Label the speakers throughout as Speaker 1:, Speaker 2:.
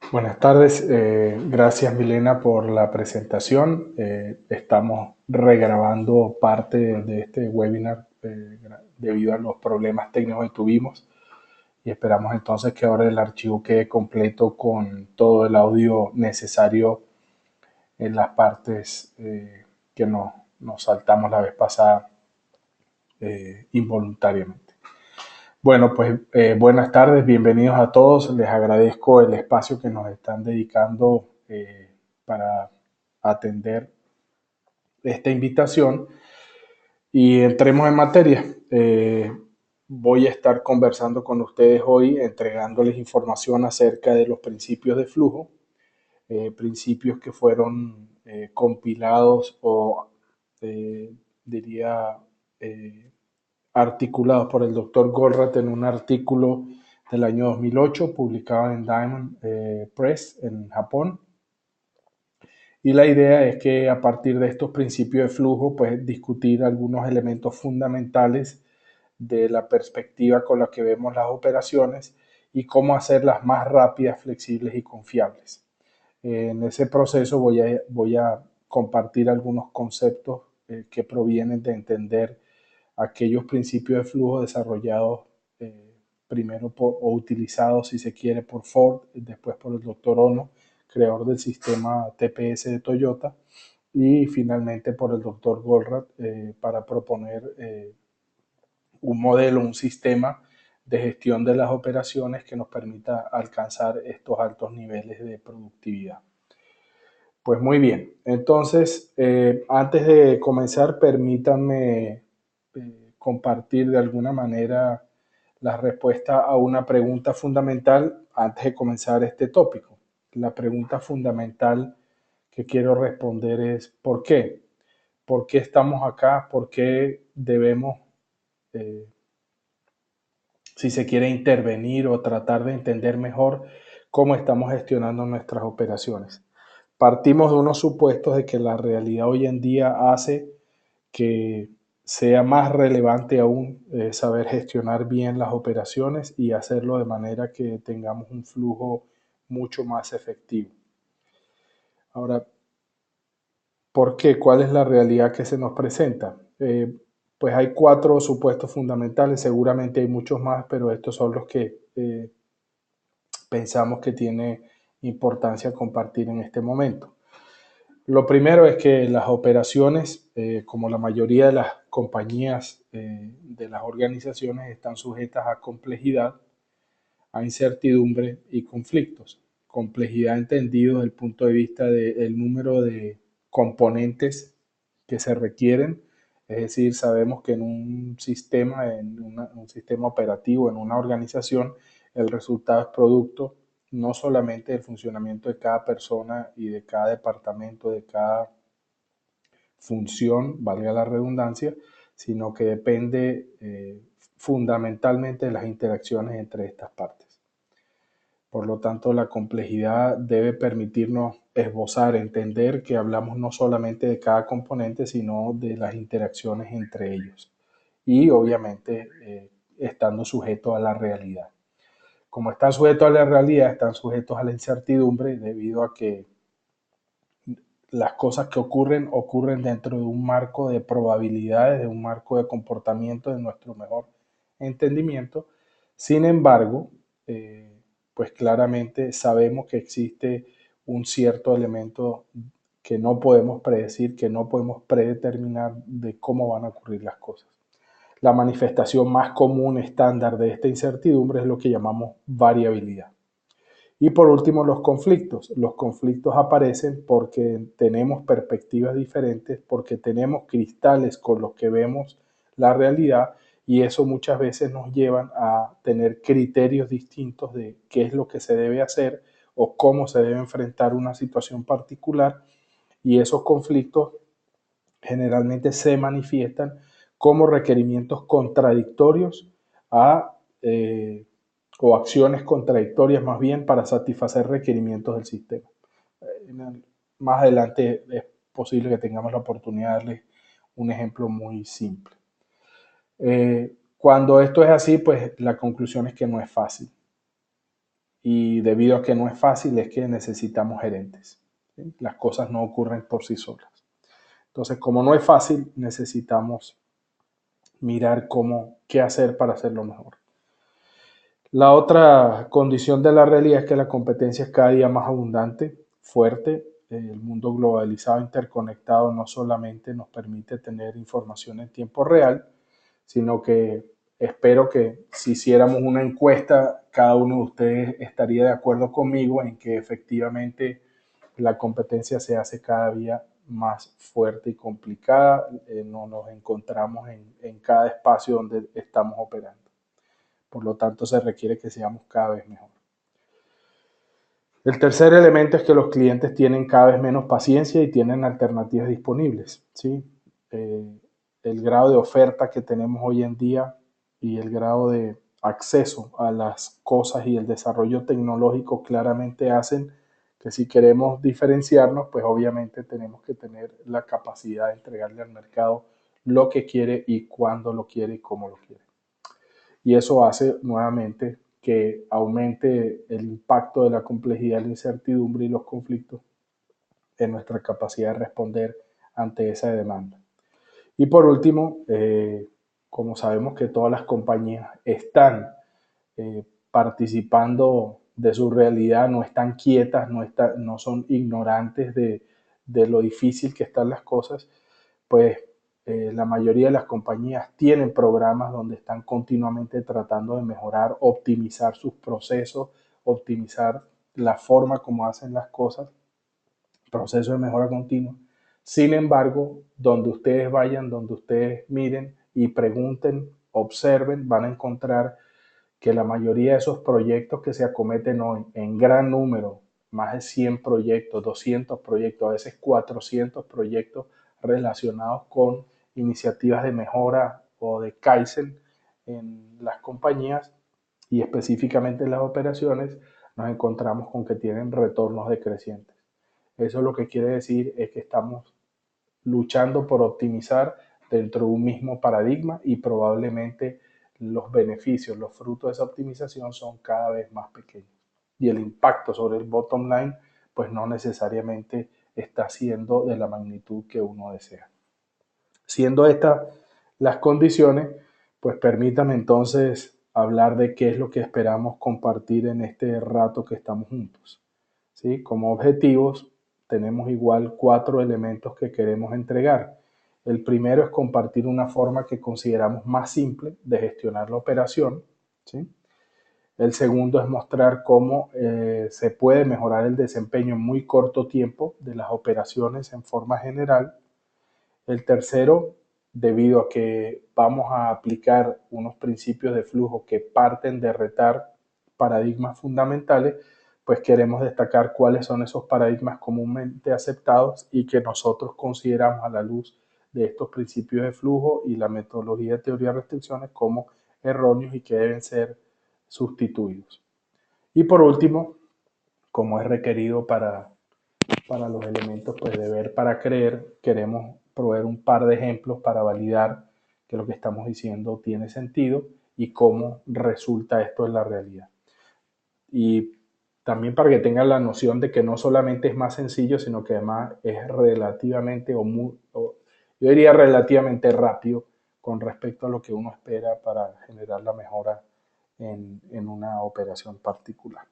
Speaker 1: Buenas tardes, gracias Milena por la presentación. Estamos regrabando parte de este webinar debido a los problemas técnicos que tuvimos y esperamos entonces que ahora el archivo quede completo con todo el audio necesario en las partes que nos saltamos la vez pasada involuntariamente. Bueno, pues buenas tardes, bienvenidos a todos. Les agradezco el espacio que nos están dedicando para atender esta invitación y entremos en materia. Voy a estar conversando con ustedes hoy, entregándoles información acerca de los principios de flujo, principios que fueron compilados o eh, diría articulados por el doctor Goldratt en un artículo del año 2008 publicado en Diamond Press en Japón. Y la idea es que a partir de estos principios de flujo, pues discutir algunos elementos fundamentales de la perspectiva con la que vemos las operaciones y cómo hacerlas más rápidas, flexibles y confiables. En ese proceso voy a compartir algunos conceptos que provienen de entender aquellos principios de flujo desarrollados primero o utilizados, si se quiere, por Ford, después por el doctor Ono, creador del sistema TPS de Toyota, y finalmente por el doctor Goldratt para proponer un modelo, un sistema de gestión de las operaciones que nos permita alcanzar estos altos niveles de productividad. Pues muy bien, entonces antes de comenzar permítanme compartir de alguna manera la respuesta a una pregunta fundamental antes de comenzar este tópico. La pregunta fundamental que quiero responder es ¿por qué? ¿Por qué estamos acá? ¿Por qué debemos, eh, si se quiere, intervenir o tratar de entender mejor cómo estamos gestionando nuestras operaciones? Partimos de unos supuestos de que la realidad hoy en día hace que sea más relevante aún saber gestionar bien las operaciones y hacerlo de manera que tengamos un flujo mucho más efectivo. Ahora, ¿por qué? ¿Cuál es la realidad que se nos presenta? Pues hay cuatro supuestos fundamentales, seguramente hay muchos más, pero estos son los que pensamos que tiene importancia compartir en este momento. Lo primero es que las operaciones, como la mayoría de las compañías de las organizaciones, están sujetas a complejidad, a incertidumbre y conflictos. Complejidad entendido desde el punto de vista del número de componentes que se requieren, es decir, sabemos que en un sistema, un sistema operativo, en una organización, el resultado es producto no solamente del funcionamiento de cada persona y de cada departamento, de cada función, valga la redundancia, sino que depende fundamentalmente de las interacciones entre estas partes. Por lo tanto, la complejidad debe permitirnos esbozar, entender que hablamos no solamente de cada componente, sino de las interacciones entre ellos. Y obviamente estando sujetos a la realidad. Como están sujetos a la realidad, están sujetos a la incertidumbre debido a que las cosas que ocurren dentro de un marco de probabilidades, de un marco de comportamiento de nuestro mejor entendimiento. Sin embargo, pues claramente sabemos que existe un cierto elemento que no podemos predecir, que no podemos predeterminar de cómo van a ocurrir las cosas. La manifestación más común estándar de esta incertidumbre es lo que llamamos variabilidad. Y por último, los conflictos. Los conflictos aparecen porque tenemos perspectivas diferentes, porque tenemos cristales con los que vemos la realidad y eso muchas veces nos llevan a tener criterios distintos de qué es lo que se debe hacer o cómo se debe enfrentar una situación particular y esos conflictos generalmente se manifiestan como requerimientos contradictorios a, o acciones contradictorias más bien para satisfacer requerimientos del sistema. Más adelante es posible que tengamos la oportunidad de darles un ejemplo muy simple. Cuando esto es así, pues la conclusión es que no es fácil. y debido a que no es fácil es que necesitamos gerentes. ¿Sí? Las cosas no ocurren por sí solas. Entonces, como no es fácil, necesitamos mirar qué hacer para hacerlo mejor. La otra condición de la realidad es que la competencia es cada día más abundante, fuerte. El mundo globalizado, interconectado, no solamente nos permite tener información en tiempo real, sino que espero que si hiciéramos una encuesta, cada uno de ustedes estaría de acuerdo conmigo en que efectivamente la competencia se hace cada día más fuerte y complicada. No nos encontramos en cada espacio donde estamos operando. Por lo tanto, se requiere que seamos cada vez mejor. El tercer elemento es que los clientes tienen cada vez menos paciencia y tienen alternativas disponibles. ¿Sí? El grado de oferta que tenemos hoy en día y el grado de acceso a las cosas y el desarrollo tecnológico claramente hacen que si queremos diferenciarnos, pues obviamente tenemos que tener la capacidad de entregarle al mercado lo que quiere y cuándo lo quiere y cómo lo quiere. Y eso hace nuevamente que aumente el impacto de la complejidad, la incertidumbre y los conflictos en nuestra capacidad de responder ante esa demanda. Y por último, como sabemos que todas las compañías están participando de su realidad, no están quietas, no son ignorantes de lo difícil que están las cosas, pues la mayoría de las compañías tienen programas donde están continuamente tratando de mejorar, optimizar sus procesos, optimizar la forma como hacen las cosas, proceso de mejora continua. Sin embargo, donde ustedes vayan, donde ustedes miren y pregunten, observen, van a encontrar que la mayoría de esos proyectos que se acometen hoy en gran número, más de 100 proyectos, 200 proyectos, a veces 400 proyectos relacionados con iniciativas de mejora o de Kaizen en las compañías y específicamente en las operaciones, nos encontramos con que tienen retornos decrecientes. Eso lo que quiere decir es que estamos luchando por optimizar dentro de un mismo paradigma y probablemente los beneficios, los frutos de esa optimización son cada vez más pequeños. Y el impacto sobre el bottom line, pues no necesariamente está siendo de la magnitud que uno desea. Siendo estas las condiciones, pues permítame entonces hablar de qué es lo que esperamos compartir en este rato que estamos juntos. ¿Sí? Como objetivos tenemos igual 4 elementos que queremos entregar. El primero es compartir una forma que consideramos más simple de gestionar la operación. ¿Sí? El segundo es mostrar cómo se puede mejorar el desempeño en muy corto tiempo de las operaciones en forma general. El tercero, debido a que vamos a aplicar unos principios de flujo que parten de retar paradigmas fundamentales, pues queremos destacar cuáles son esos paradigmas comúnmente aceptados y que nosotros consideramos a la luz de estos principios de flujo y la metodología de teoría de restricciones como erróneos y que deben ser sustituidos. Y por último, como es requerido para los elementos pues, de ver para creer, queremos proveer un par de ejemplos para validar que lo que estamos diciendo tiene sentido y cómo resulta esto en la realidad. Y también para que tengan la noción de que no solamente es más sencillo, sino que además es relativamente, yo diría relativamente rápido con respecto a lo que uno espera para generar la mejora en una operación particular.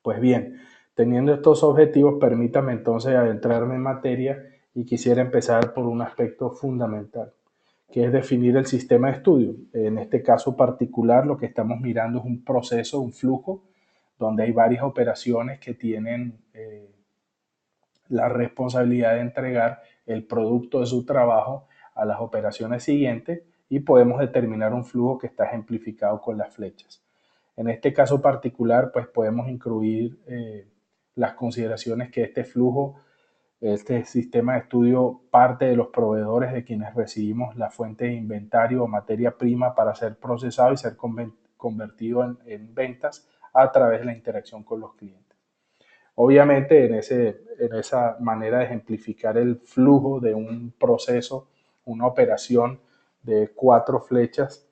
Speaker 1: Pues bien, teniendo estos objetivos, permítame entonces adentrarme en materia y quisiera empezar por un aspecto fundamental, que es definir el sistema de estudio. En este caso particular, lo que estamos mirando es un proceso, un flujo, donde hay varias operaciones que tienen la responsabilidad de entregar el producto de su trabajo a las operaciones siguientes y podemos determinar un flujo que está ejemplificado con las flechas. En este caso particular, pues podemos incluir las consideraciones que este flujo, este sistema de estudio parte de los proveedores de quienes recibimos la fuente de inventario o materia prima para ser procesado y ser convertido en ventas a través de la interacción con los clientes. Obviamente en esa manera de ejemplificar el flujo de un proceso, una operación de 4 flechas,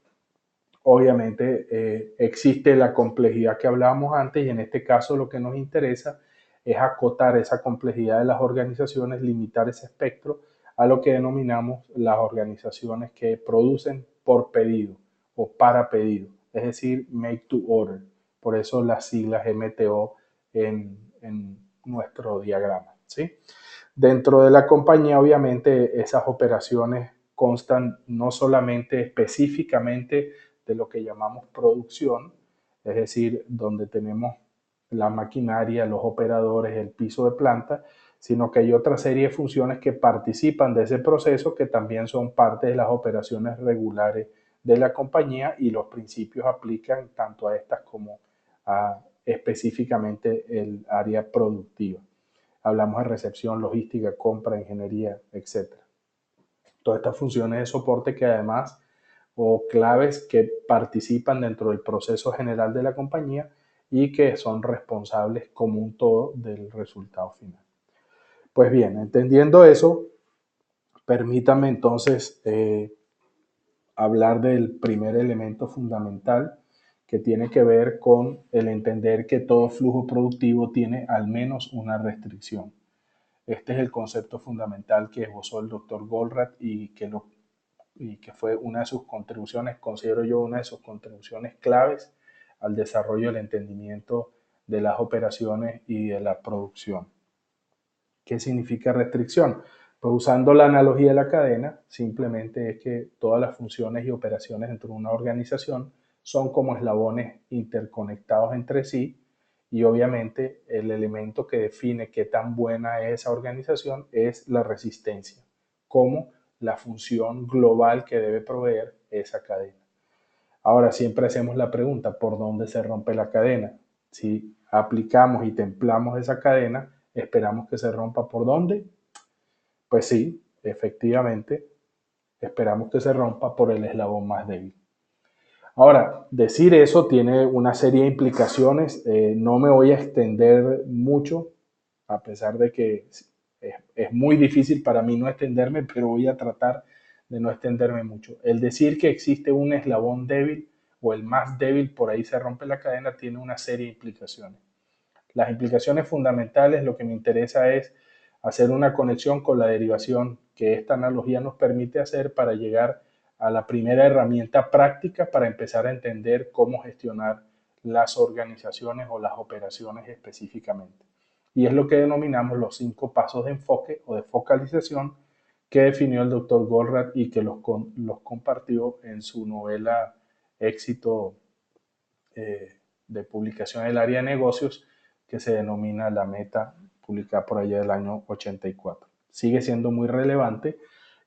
Speaker 1: obviamente existe la complejidad que hablábamos antes y en este caso lo que nos interesa es acotar esa complejidad de las organizaciones, limitar ese espectro a lo que denominamos las organizaciones que producen por pedido o para pedido, es decir, make to order. Por eso las siglas MTO en nuestro diagrama, ¿sí? Dentro de la compañía, obviamente, esas operaciones constan no solamente específicamente de lo que llamamos producción, es decir, donde tenemos la maquinaria, los operadores, el piso de planta, sino que hay otra serie de funciones que participan de ese proceso que también son parte de las operaciones regulares de la compañía y los principios aplican tanto a estas como a específicamente el área productiva. Hablamos de recepción, logística, compra, ingeniería, etcétera. Todas estas funciones de soporte que además o claves que participan dentro del proceso general de la compañía y que son responsables como un todo del resultado final. Pues bien, entendiendo eso, permítame entonces hablar del primer elemento fundamental que tiene que ver con el entender que todo flujo productivo tiene al menos una restricción. Este es el concepto fundamental que esbozó el doctor Goldratt y que fue una de sus contribuciones, considero yo una de sus contribuciones claves al desarrollo del entendimiento de las operaciones y de la producción. ¿Qué significa restricción? Pues usando la analogía de la cadena, simplemente es que todas las funciones y operaciones dentro de una organización son como eslabones interconectados entre sí y obviamente el elemento que define qué tan buena es esa organización es la resistencia, como la función global que debe proveer esa cadena. Ahora siempre hacemos la pregunta, ¿por dónde se rompe la cadena? Si aplicamos y templamos esa cadena, esperamos que se rompa por dónde. Pues sí, efectivamente, esperamos que se rompa por el eslabón más débil. Ahora, decir eso tiene una serie de implicaciones. No me voy a extender mucho, a pesar de que es muy difícil para mí no extenderme, pero voy a tratar de no extenderme mucho. El decir que existe un eslabón débil o el más débil, por ahí se rompe la cadena, tiene una serie de implicaciones. Las implicaciones fundamentales, lo que me interesa es hacer una conexión con la derivación que esta analogía nos permite hacer para llegar a la primera herramienta práctica para empezar a entender cómo gestionar las organizaciones o las operaciones específicamente. Y es lo que denominamos los 5 pasos de enfoque o de focalización que definió el doctor Goldratt y que los compartió en su novela Éxito de publicación del área de negocios que se denomina La Meta, publicada por allá del año 84. Sigue siendo muy relevante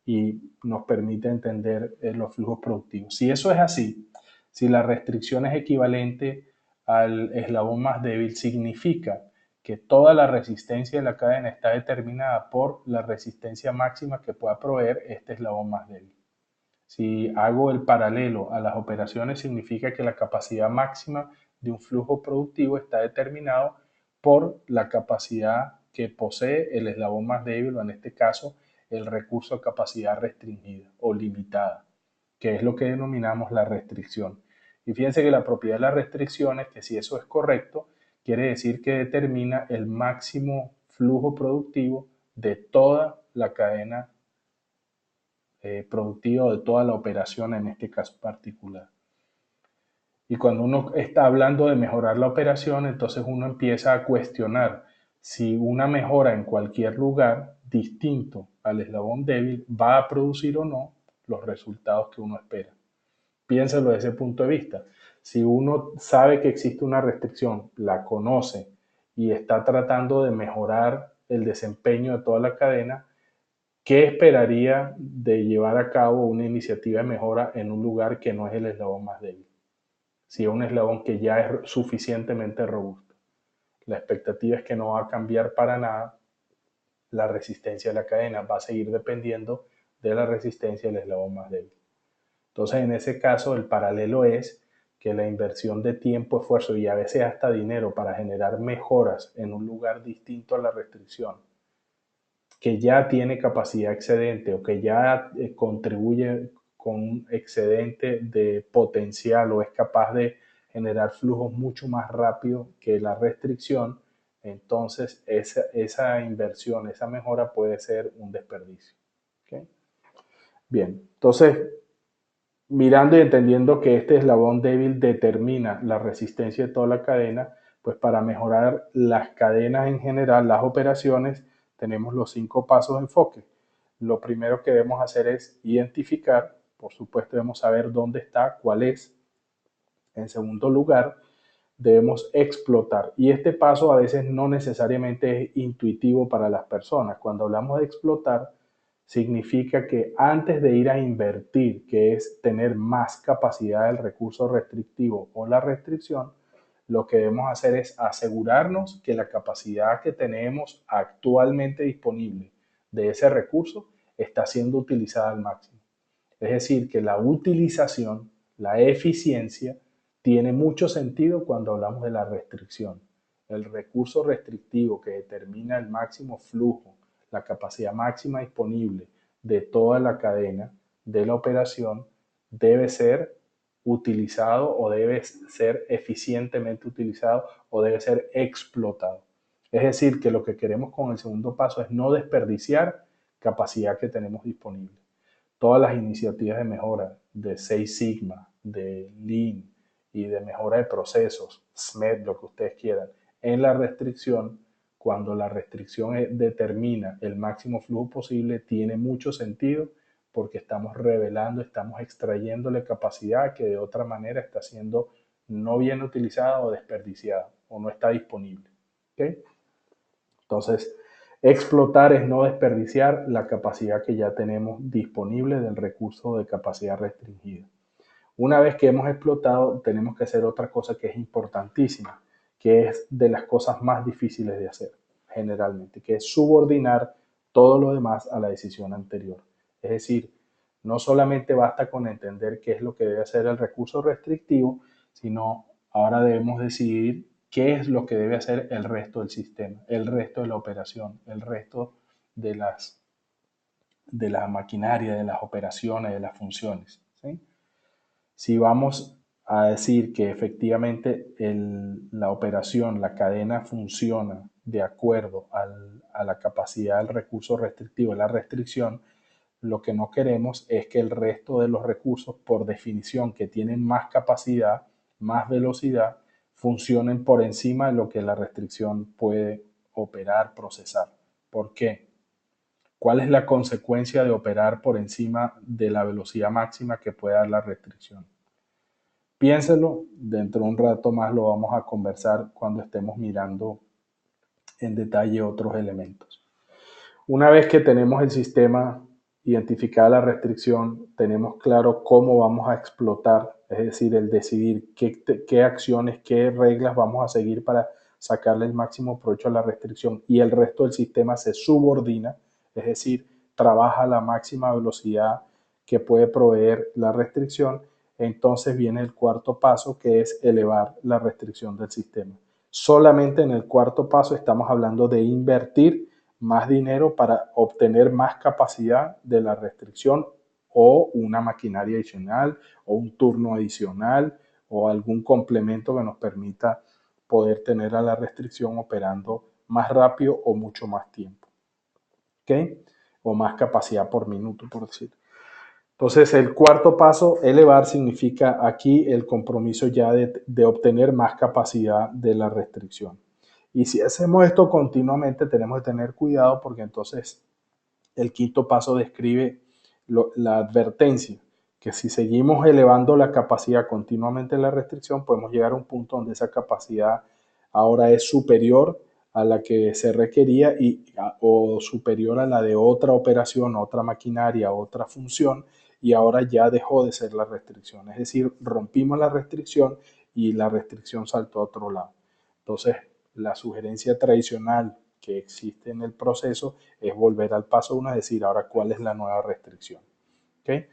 Speaker 1: y nos permite entender los flujos productivos. Si eso es así, si la restricción es equivalente al eslabón más débil, significa que toda la resistencia de la cadena está determinada por la resistencia máxima que pueda proveer este eslabón más débil. Si hago el paralelo a las operaciones, significa que la capacidad máxima de un flujo productivo está determinado por la capacidad que posee el eslabón más débil, o en este caso, el recurso de capacidad restringida o limitada, que es lo que denominamos la restricción. Y fíjense que la propiedad de la restricción es que si eso es correcto, quiere decir que determina el máximo flujo productivo de toda la cadena productivo de toda la operación en este caso particular. Y cuando uno está hablando de mejorar la operación, entonces uno empieza a cuestionar si una mejora en cualquier lugar distinto al eslabón débil va a producir o no los resultados que uno espera. Piénselo desde ese punto de vista. Si uno sabe que existe una restricción, la conoce y está tratando de mejorar el desempeño de toda la cadena, ¿qué esperaría de llevar a cabo una iniciativa de mejora en un lugar que no es el eslabón más débil? Si es un eslabón que ya es suficientemente robusto. La expectativa es que no va a cambiar para nada la resistencia de la cadena, va a seguir dependiendo de la resistencia del eslabón más débil. Entonces, en ese caso, el paralelo es que la inversión de tiempo, esfuerzo y a veces hasta dinero para generar mejoras en un lugar distinto a la restricción, que ya tiene capacidad excedente o que ya contribuye con un excedente de potencial o es capaz de generar flujos mucho más rápido que la restricción, entonces esa inversión, esa mejora puede ser un desperdicio. ¿Okay? Bien, entonces mirando y entendiendo que este eslabón débil determina la resistencia de toda la cadena, pues para mejorar las cadenas en general, las operaciones, tenemos los 5 pasos de enfoque. Lo primero que debemos hacer es identificar, por supuesto debemos saber dónde está, cuál es. En segundo lugar, debemos explotar. Y este paso a veces no necesariamente es intuitivo para las personas. Cuando hablamos de explotar, significa que antes de ir a invertir, que es tener más capacidad del recurso restrictivo o la restricción, lo que debemos hacer es asegurarnos que la capacidad que tenemos actualmente disponible de ese recurso está siendo utilizada al máximo. Es decir, que la utilización, la eficiencia, tiene mucho sentido cuando hablamos de la restricción. El recurso restrictivo que determina el máximo flujo, la capacidad máxima disponible de toda la cadena de la operación, debe ser utilizado o debe ser eficientemente utilizado o debe ser explotado. Es decir, que lo que queremos con el segundo paso es no desperdiciar capacidad que tenemos disponible. Todas las iniciativas de mejora de Six Sigma, de Lean y de mejora de procesos, SMED, lo que ustedes quieran, en la restricción, cuando la restricción determina el máximo flujo posible, tiene mucho sentido porque estamos revelando, estamos extrayéndole capacidad que de otra manera está siendo no bien utilizada o desperdiciada o no está disponible. ¿Okay? Entonces, explotar es no desperdiciar la capacidad que ya tenemos disponible del recurso de capacidad restringida. Una vez que hemos explotado, tenemos que hacer otra cosa que es importantísima, que es de las cosas más difíciles de hacer, generalmente, que es subordinar todo lo demás a la decisión anterior. Es decir, no solamente basta con entender qué es lo que debe hacer el recurso restrictivo, sino ahora debemos decidir qué es lo que debe hacer el resto del sistema, el resto de la operación, el resto de de la maquinaria, de las operaciones, de las funciones. ¿Sí? Si vamos a decir que efectivamente la operación, la cadena funciona de acuerdo a la capacidad del recurso restrictivo, la restricción, lo que no queremos es que el resto de los recursos, por definición, que tienen más capacidad, más velocidad, funcionen por encima de lo que la restricción puede operar, procesar. ¿Por qué? ¿Cuál es la consecuencia de operar por encima de la velocidad máxima que puede dar la restricción? Piénselo, dentro de un rato más lo vamos a conversar cuando estemos mirando en detalle otros elementos. Una vez que tenemos el sistema identificada la restricción, tenemos claro cómo vamos a explotar, es decir, el decidir qué acciones, qué reglas vamos a seguir para sacarle el máximo provecho a la restricción y el resto del sistema se subordina, es decir, trabaja a la máxima velocidad que puede proveer la restricción. Entonces viene el cuarto paso, que es elevar la restricción del sistema. Solamente en el cuarto paso estamos hablando de invertir más dinero para obtener más capacidad de la restricción o una maquinaria adicional o un turno adicional o algún complemento que nos permita poder tener a la restricción operando más rápido o mucho más tiempo. ¿Ok? O más capacidad por minuto, por decir. Entonces, el cuarto paso, elevar, significa aquí el compromiso ya de obtener más capacidad de la restricción. Y si hacemos esto continuamente, tenemos que tener cuidado porque entonces el quinto paso describe la advertencia, que si seguimos elevando la capacidad continuamente de la restricción, podemos llegar a un punto donde esa capacidad ahora es superior a la que se requería o superior a la de otra operación, otra maquinaria, otra función, y ahora ya dejó de ser la restricción. Es decir, rompimos la restricción y la restricción saltó a otro lado. Entonces, la sugerencia tradicional que existe en el proceso es volver al paso 1, es decir, ahora cuál es la nueva restricción. ¿Okay?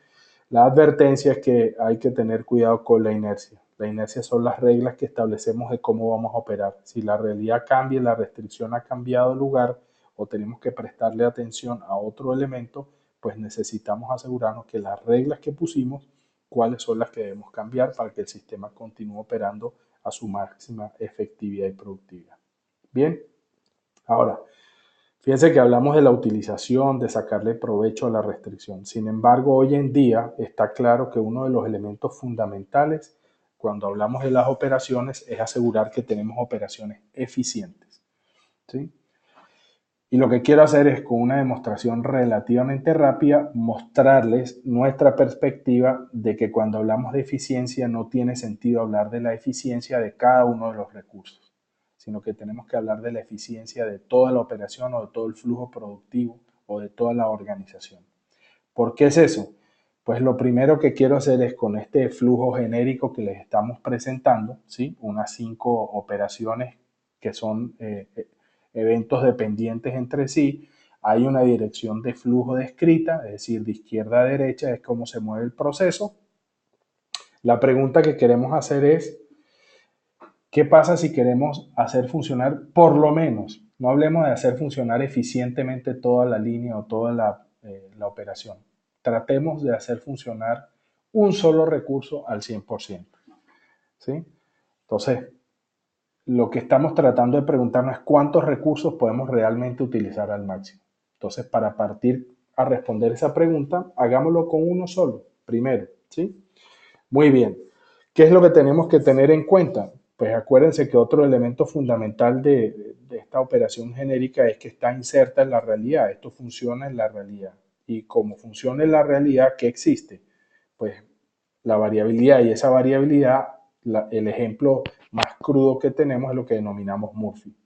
Speaker 1: La advertencia es que hay que tener cuidado con la inercia. La inercia son las reglas que establecemos de cómo vamos a operar. Si la realidad cambia, la restricción ha cambiado de lugar o tenemos que prestarle atención a otro elemento, pues necesitamos asegurarnos que las reglas que pusimos, cuáles son las que debemos cambiar para que el sistema continúe operando a su máxima efectividad y productividad. Bien, ahora, fíjense que hablamos de la utilización, de sacarle provecho a la restricción. Sin embargo, hoy en día está claro que uno de los elementos fundamentales cuando hablamos de las operaciones es asegurar que tenemos operaciones eficientes, ¿sí? Y lo que quiero hacer es, con una demostración relativamente rápida, mostrarles nuestra perspectiva de que cuando hablamos de eficiencia no tiene sentido hablar de la eficiencia de cada uno de los recursos, sino que tenemos que hablar de la eficiencia de toda la operación o de todo el flujo productivo o de toda la organización. ¿Por qué es eso? Pues lo primero que quiero hacer es, con este flujo genérico que les estamos presentando, ¿sí? Unas 5 operaciones que son eventos dependientes entre sí. Hay una dirección de flujo descrita, es decir, de izquierda a derecha es cómo se mueve el proceso. La pregunta que queremos hacer es, ¿qué pasa si queremos hacer funcionar por lo menos? No hablemos de hacer funcionar eficientemente toda la línea o toda la operación. Tratemos de hacer funcionar un solo recurso al 100%. ¿Sí? Entonces, lo que estamos tratando de preguntarnos es cuántos recursos podemos realmente utilizar al máximo. Entonces, para partir a responder esa pregunta, hagámoslo con uno solo, primero, ¿sí? Muy bien. ¿Qué es lo que tenemos que tener en cuenta? Pues acuérdense que otro elemento fundamental de esta operación genérica es que está inserta en la realidad. Esto funciona en la realidad. Y como funciona en la realidad, ¿qué existe? Pues la variabilidad, y esa variabilidad, el ejemplo más crudo que tenemos es lo que denominamos Murphy,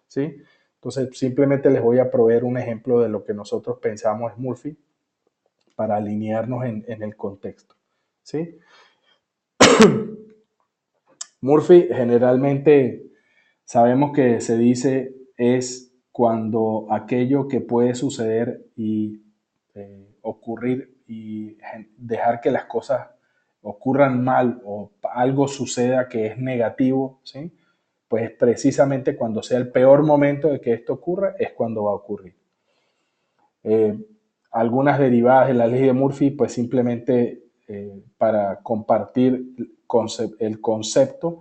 Speaker 1: ¿sí? Entonces, simplemente les voy a proveer un ejemplo de lo que nosotros pensamos es Murphy para alinearnos en el contexto, ¿sí? Murphy generalmente sabemos que se dice es cuando aquello que puede suceder y ocurrir y dejar que las cosas ocurran mal o algo suceda que es negativo, ¿sí? Pues precisamente cuando sea el peor momento de que esto ocurra es cuando va a ocurrir. Eh, Algunas derivadas de la ley de Murphy, pues simplemente para compartir el concepto,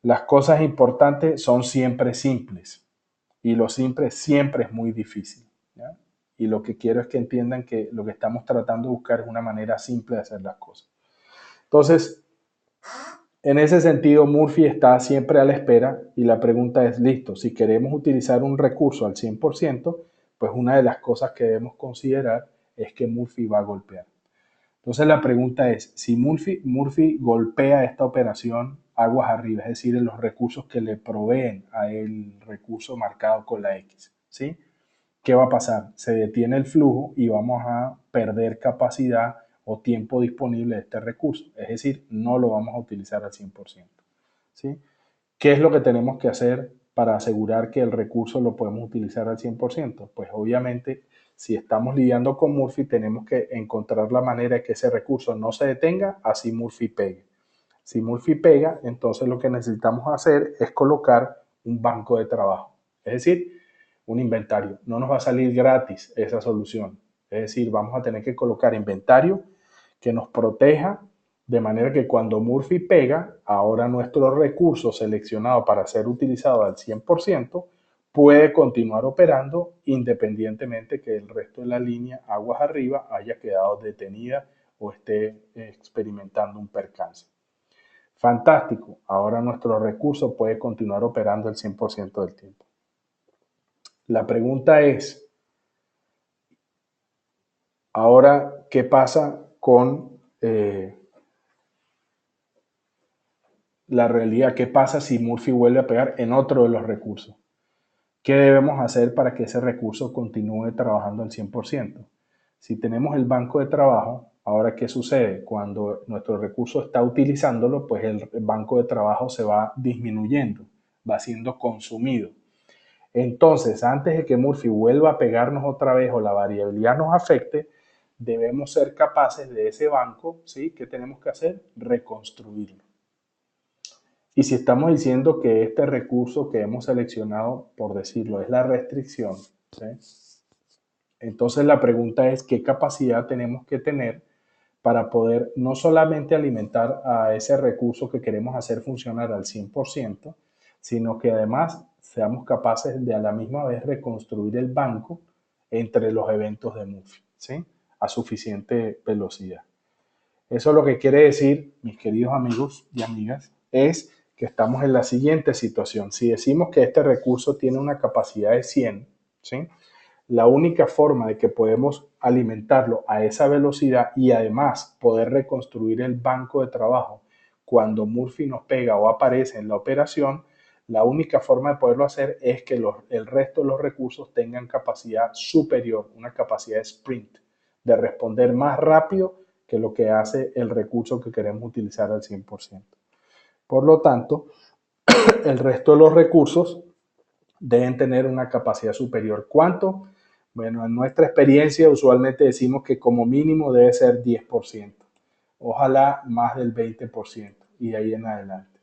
Speaker 1: las cosas importantes son siempre simples y lo simple siempre es muy difícil, ¿ya? Y lo que quiero es que entiendan que lo que estamos tratando de buscar es una manera simple de hacer las cosas. Entonces, en ese sentido, Murphy está siempre a la espera y la pregunta es, listo, si queremos utilizar un recurso al 100%, pues una de las cosas que debemos considerar es que Murphy va a golpear. Entonces la pregunta es, si Murphy golpea esta operación aguas arriba, es decir, en los recursos que le proveen a el recurso marcado con la X, ¿sí? ¿Qué va a pasar? Se detiene el flujo y vamos a perder capacidad o tiempo disponible de este recurso. Es decir, no lo vamos a utilizar al 100%. ¿Sí? ¿Qué es lo que tenemos que hacer para asegurar que el recurso lo podemos utilizar al 100%? Pues obviamente, si estamos lidiando con Murphy, tenemos que encontrar la manera de que ese recurso no se detenga, así Murphy pegue. Si Murphy pega, entonces lo que necesitamos hacer es colocar un banco de trabajo. Es decir, un inventario. No nos va a salir gratis esa solución. Es decir, vamos a tener que colocar inventario que nos proteja de manera que cuando Murphy pega, ahora nuestro recurso seleccionado para ser utilizado al 100% puede continuar operando independientemente que el resto de la línea aguas arriba haya quedado detenida o esté experimentando un percance. Fantástico, ahora nuestro recurso puede continuar operando el 100% del tiempo. La pregunta es, ahora, ¿qué pasa con la realidad? ¿Qué pasa si Murphy vuelve a pegar en otro de los recursos? ¿Qué debemos hacer para que ese recurso continúe trabajando al 100%? Si tenemos el banco de trabajo, ahora, ¿qué sucede? Cuando nuestro recurso está utilizándolo, pues el banco de trabajo se va disminuyendo, va siendo consumido. Entonces, antes de que Murphy vuelva a pegarnos otra vez o la variabilidad nos afecte, debemos ser capaces de ese banco, ¿sí? ¿Qué tenemos que hacer? Reconstruirlo. Y si estamos diciendo que este recurso que hemos seleccionado, por decirlo, es la restricción, ¿sí? Entonces la pregunta es qué capacidad tenemos que tener para poder no solamente alimentar a ese recurso que queremos hacer funcionar al 100%, sino que además seamos capaces de a la misma vez reconstruir el banco entre los eventos de Murphy, ¿sí? A suficiente velocidad. Eso lo que quiere decir, mis queridos amigos y amigas, es que estamos en la siguiente situación. Si decimos que este recurso tiene una capacidad de 100, ¿sí? La única forma de que podemos alimentarlo a esa velocidad y además poder reconstruir el banco de trabajo cuando Murphy nos pega o aparece en la operación, la única forma de poderlo hacer es que el resto de los recursos tengan capacidad superior, una capacidad de sprint, de responder más rápido que lo que hace el recurso que queremos utilizar al 100%. Por lo tanto, el resto de los recursos deben tener una capacidad superior. ¿Cuánto? Bueno, en nuestra experiencia usualmente decimos que como mínimo debe ser 10%, ojalá más del 20% y de ahí en adelante.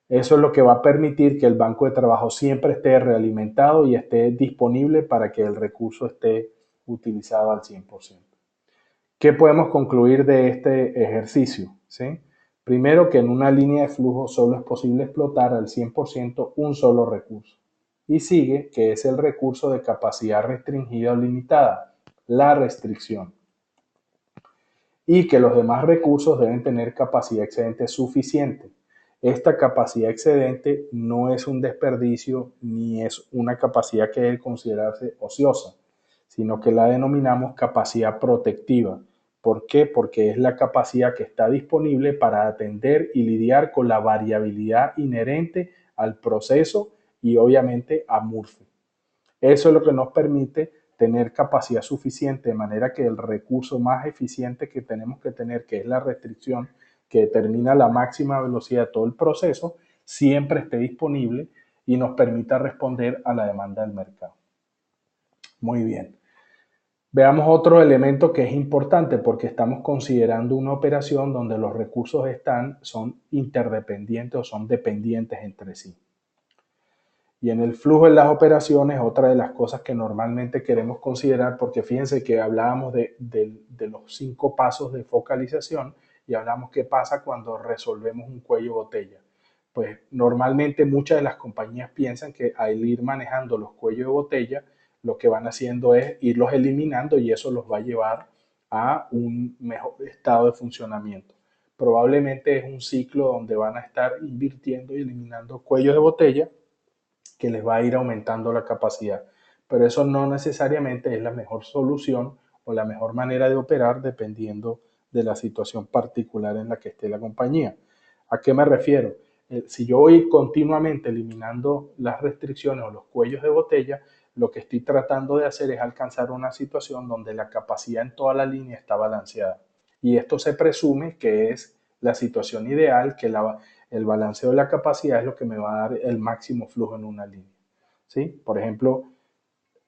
Speaker 1: Eso es lo que va a permitir que el banco de trabajo siempre esté realimentado y esté disponible para que el recurso esté utilizado al 100%. ¿Qué podemos concluir de este ejercicio? ¿Sí? Primero, que en una línea de flujo solo es posible explotar al 100% un solo recurso. Y sigue que es el recurso de capacidad restringida o limitada, la restricción. Y que los demás recursos deben tener capacidad excedente suficiente. Esta capacidad excedente no es un desperdicio ni es una capacidad que debe considerarse ociosa, sino que la denominamos capacidad protectiva. ¿Por qué? Porque es la capacidad que está disponible para atender y lidiar con la variabilidad inherente al proceso y obviamente a Murphy. Eso es lo que nos permite tener capacidad suficiente de manera que el recurso más eficiente que tenemos que tener, que es la restricción que determina la máxima velocidad de todo el proceso, siempre esté disponible y nos permita responder a la demanda del mercado. Muy bien. Veamos otro elemento que es importante porque estamos considerando una operación donde los recursos son interdependientes o son dependientes entre sí. Y en el flujo de las operaciones, otra de las cosas que normalmente queremos considerar, porque fíjense que hablábamos de los 5 pasos de focalización y hablamos qué pasa cuando resolvemos un cuello botella. Pues normalmente muchas de las compañías piensan que al ir manejando los cuellos de botella, lo que van haciendo es irlos eliminando y eso los va a llevar a un mejor estado de funcionamiento. Probablemente es un ciclo donde van a estar invirtiendo y eliminando cuellos de botella que les va a ir aumentando la capacidad. Pero eso no necesariamente es la mejor solución o la mejor manera de operar dependiendo de la situación particular en la que esté la compañía. ¿A qué me refiero? Si yo voy continuamente eliminando las restricciones o los cuellos de botella, lo que estoy tratando de hacer es alcanzar una situación donde la capacidad en toda la línea está balanceada. Y esto se presume que es la situación ideal, que el balanceo de la capacidad es lo que me va a dar el máximo flujo en una línea. ¿Sí? Por ejemplo,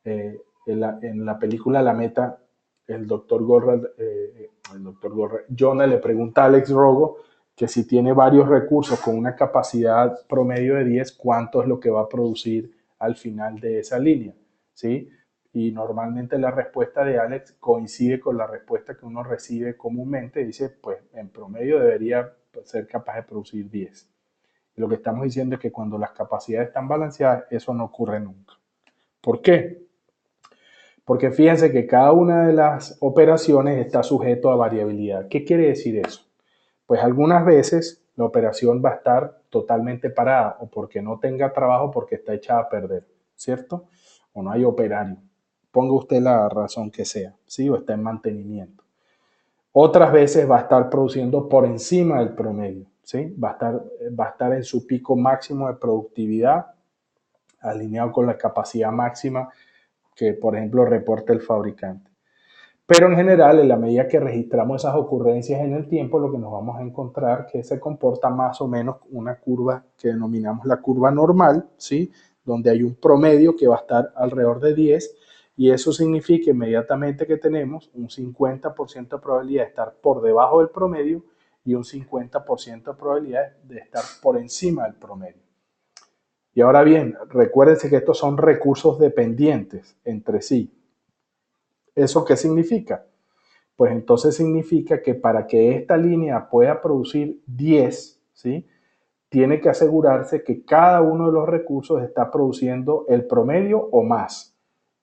Speaker 1: en la película La Meta, el doctor Jonah le pregunta a Alex Rogo que si tiene varios recursos con una capacidad promedio de 10, ¿cuánto es lo que va a producir al final de esa línea? ¿Sí? Y normalmente la respuesta de Alex coincide con la respuesta que uno recibe comúnmente. Dice, pues en promedio debería ser capaz de producir 10. Y lo que estamos diciendo es que cuando las capacidades están balanceadas, eso no ocurre nunca. ¿Por qué? Porque fíjense que cada una de las operaciones está sujeto a variabilidad. ¿Qué quiere decir eso? Pues algunas veces la operación va a estar totalmente parada o porque no tenga trabajo porque está echada a perder, ¿cierto? O no hay operario. Ponga usted la razón que sea, ¿sí? O está en mantenimiento. Otras veces va a estar produciendo por encima del promedio, ¿sí? Va a estar en su pico máximo de productividad, alineado con la capacidad máxima que, por ejemplo, reporta el fabricante. Pero en general, en la medida que registramos esas ocurrencias en el tiempo, lo que nos vamos a encontrar que se comporta más o menos una curva que denominamos la curva normal, ¿sí? Donde hay un promedio que va a estar alrededor de 10 y eso significa inmediatamente que tenemos un 50% de probabilidad de estar por debajo del promedio y un 50% de probabilidad de estar por encima del promedio. Y ahora bien, recuérdense que estos son recursos dependientes entre sí. ¿Eso qué significa? Pues entonces significa que para que esta línea pueda producir 10, ¿sí? Tiene que asegurarse que cada uno de los recursos está produciendo el promedio o más.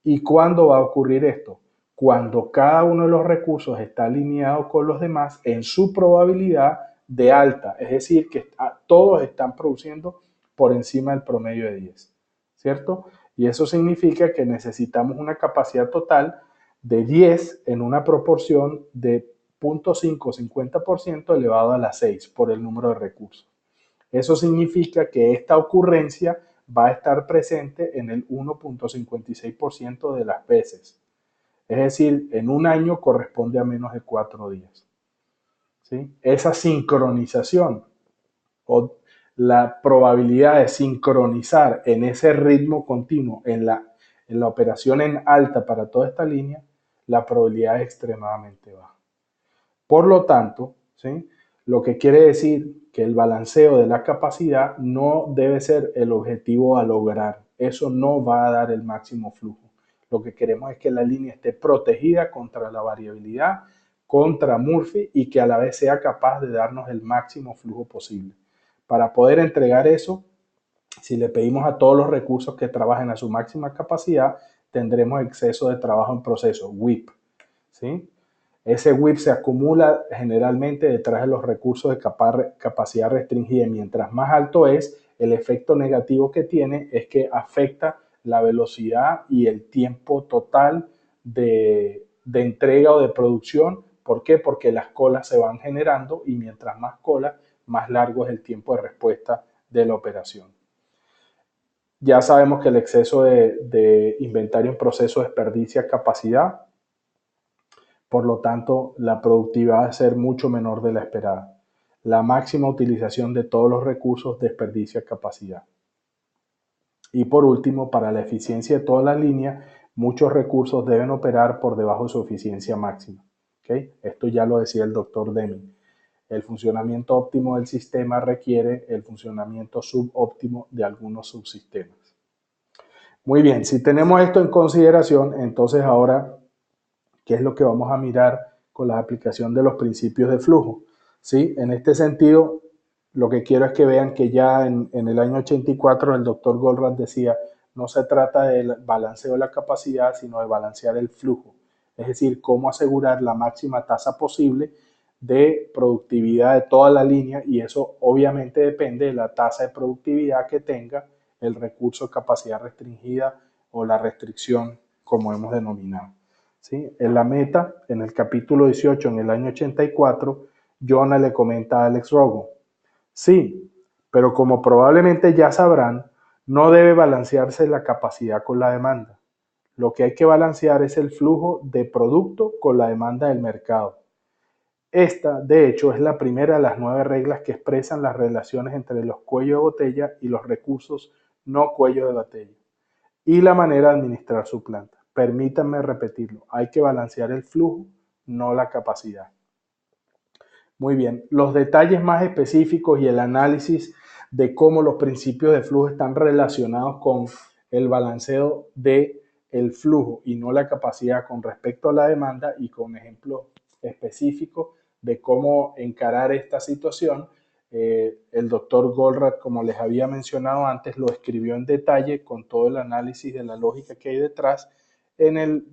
Speaker 1: ¿Y cuándo va a ocurrir esto? Cuando cada uno de los recursos está alineado con los demás en su probabilidad de alta, es decir, que todos están produciendo por encima del promedio de 10, ¿cierto? Y eso significa que necesitamos una capacidad total de 10 en una proporción de 0.5, 50% elevado a la 6 por el número de recursos. Eso significa que esta ocurrencia va a estar presente en el 1.56% de las veces. Es decir, en un año corresponde a menos de 4 días. ¿Sí? Esa sincronización o la probabilidad de sincronizar en ese ritmo continuo, en la operación en alta para toda esta línea, la probabilidad es extremadamente baja. Por lo tanto, ¿sí? Lo que quiere decir que el balanceo de la capacidad no debe ser el objetivo a lograr. Eso no va a dar el máximo flujo. Lo que queremos es que la línea esté protegida contra la variabilidad, contra Murphy y que a la vez sea capaz de darnos el máximo flujo posible. Para poder entregar eso, si le pedimos a todos los recursos que trabajen a su máxima capacidad, tendremos exceso de trabajo en proceso, WIP. ¿Sí? Ese WIP se acumula generalmente detrás de los recursos de capacidad restringida y mientras más alto es, el efecto negativo que tiene es que afecta la velocidad y el tiempo total de entrega o de producción. ¿Por qué? Porque las colas se van generando y mientras más colas, más largo es el tiempo de respuesta de la operación. Ya sabemos que el exceso de inventario en proceso desperdicia capacidad, por lo tanto, la productividad va a ser mucho menor de la esperada. La máxima utilización de todos los recursos desperdicia capacidad. Y por último, para la eficiencia de toda la línea, muchos recursos deben operar por debajo de su eficiencia máxima. ¿Okay? Esto ya lo decía el doctor Deming. El funcionamiento óptimo del sistema requiere el funcionamiento subóptimo de algunos subsistemas. Muy bien, si tenemos esto en consideración, entonces ahora, ¿qué es lo que vamos a mirar con la aplicación de los principios de flujo? ¿Sí? En este sentido, lo que quiero es que vean que ya en el año 84 el doctor Goldratt decía, no se trata del balanceo de la capacidad, sino de balancear el flujo. Es decir, cómo asegurar la máxima tasa posible de productividad de toda la línea y eso obviamente depende de la tasa de productividad que tenga el recurso de capacidad restringida o la restricción, como hemos denominado. ¿Sí? En la meta, en el capítulo 18, en el año 84, Jonah le comenta a Alex Rogo, sí, pero como probablemente ya sabrán, no debe balancearse la capacidad con la demanda. Lo que hay que balancear es el flujo de producto con la demanda del mercado. Esta, de hecho, es la primera de las 9 reglas que expresan las relaciones entre los cuellos de botella y los recursos no cuello de botella y la manera de administrar su planta. Permítanme repetirlo, hay que balancear el flujo, no la capacidad. Muy bien, los detalles más específicos y el análisis de cómo los principios de flujo están relacionados con el balanceo de el flujo y no la capacidad con respecto a la demanda y con ejemplos específicos de cómo encarar esta situación. El doctor Goldratt, como les había mencionado antes, lo escribió en detalle con todo el análisis de la lógica que hay detrás en el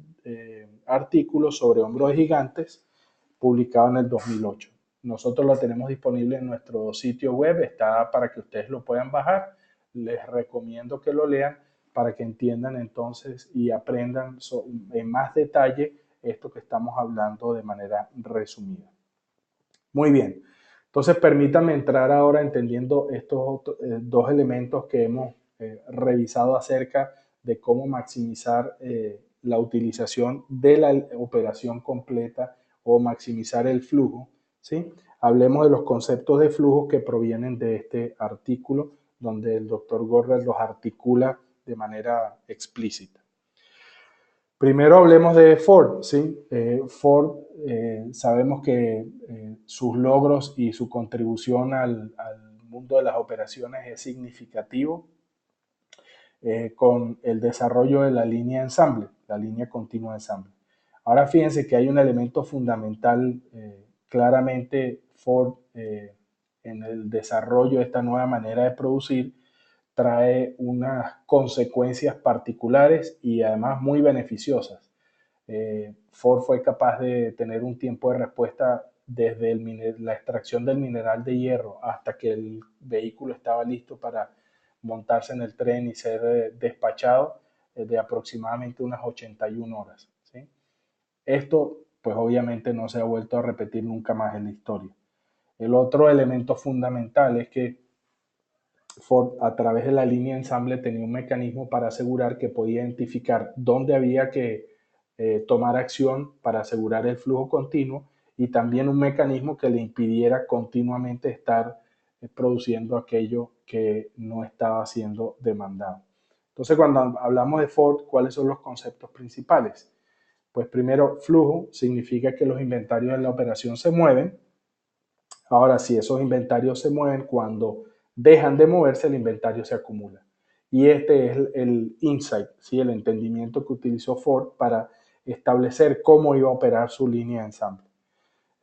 Speaker 1: artículo sobre hombros de gigantes publicado en el 2008. Nosotros lo tenemos disponible en nuestro sitio web, está para que ustedes lo puedan bajar. Les recomiendo que lo lean para que entiendan entonces y aprendan en más detalle esto que estamos hablando de manera resumida. Muy bien, entonces permítanme entrar ahora entendiendo estos dos elementos que hemos revisado acerca de cómo maximizar la utilización de la operación completa o maximizar el flujo. ¿Sí? Hablemos de los conceptos de flujo que provienen de este artículo donde el doctor Goldratt los articula de manera explícita. Primero hablemos de Ford, ¿sí? Ford, sabemos que sus logros y su contribución al mundo de las operaciones es significativo con el desarrollo de la línea ensamble, la línea continua de ensamble. Ahora fíjense que hay un elemento fundamental, claramente Ford en el desarrollo de esta nueva manera de producir trae unas consecuencias particulares y además muy beneficiosas. Ford fue capaz de tener un tiempo de respuesta desde la extracción del mineral de hierro hasta que el vehículo estaba listo para montarse en el tren y ser despachado de aproximadamente unas 81 horas. ¿Sí? Esto, pues obviamente no se ha vuelto a repetir nunca más en la historia. El otro elemento fundamental es que Ford, a través de la línea de ensamble, tenía un mecanismo para asegurar que podía identificar dónde había que tomar acción para asegurar el flujo continuo y también un mecanismo que le impidiera continuamente estar produciendo aquello que no estaba siendo demandado. Entonces, cuando hablamos de Ford, ¿cuáles son los conceptos principales? Pues primero, flujo significa que los inventarios de la operación se mueven. Ahora, si esos inventarios se mueven, cuando dejan de moverse, el inventario se acumula. Y este es el insight, ¿sí? El entendimiento que utilizó Ford para establecer cómo iba a operar su línea de ensamble.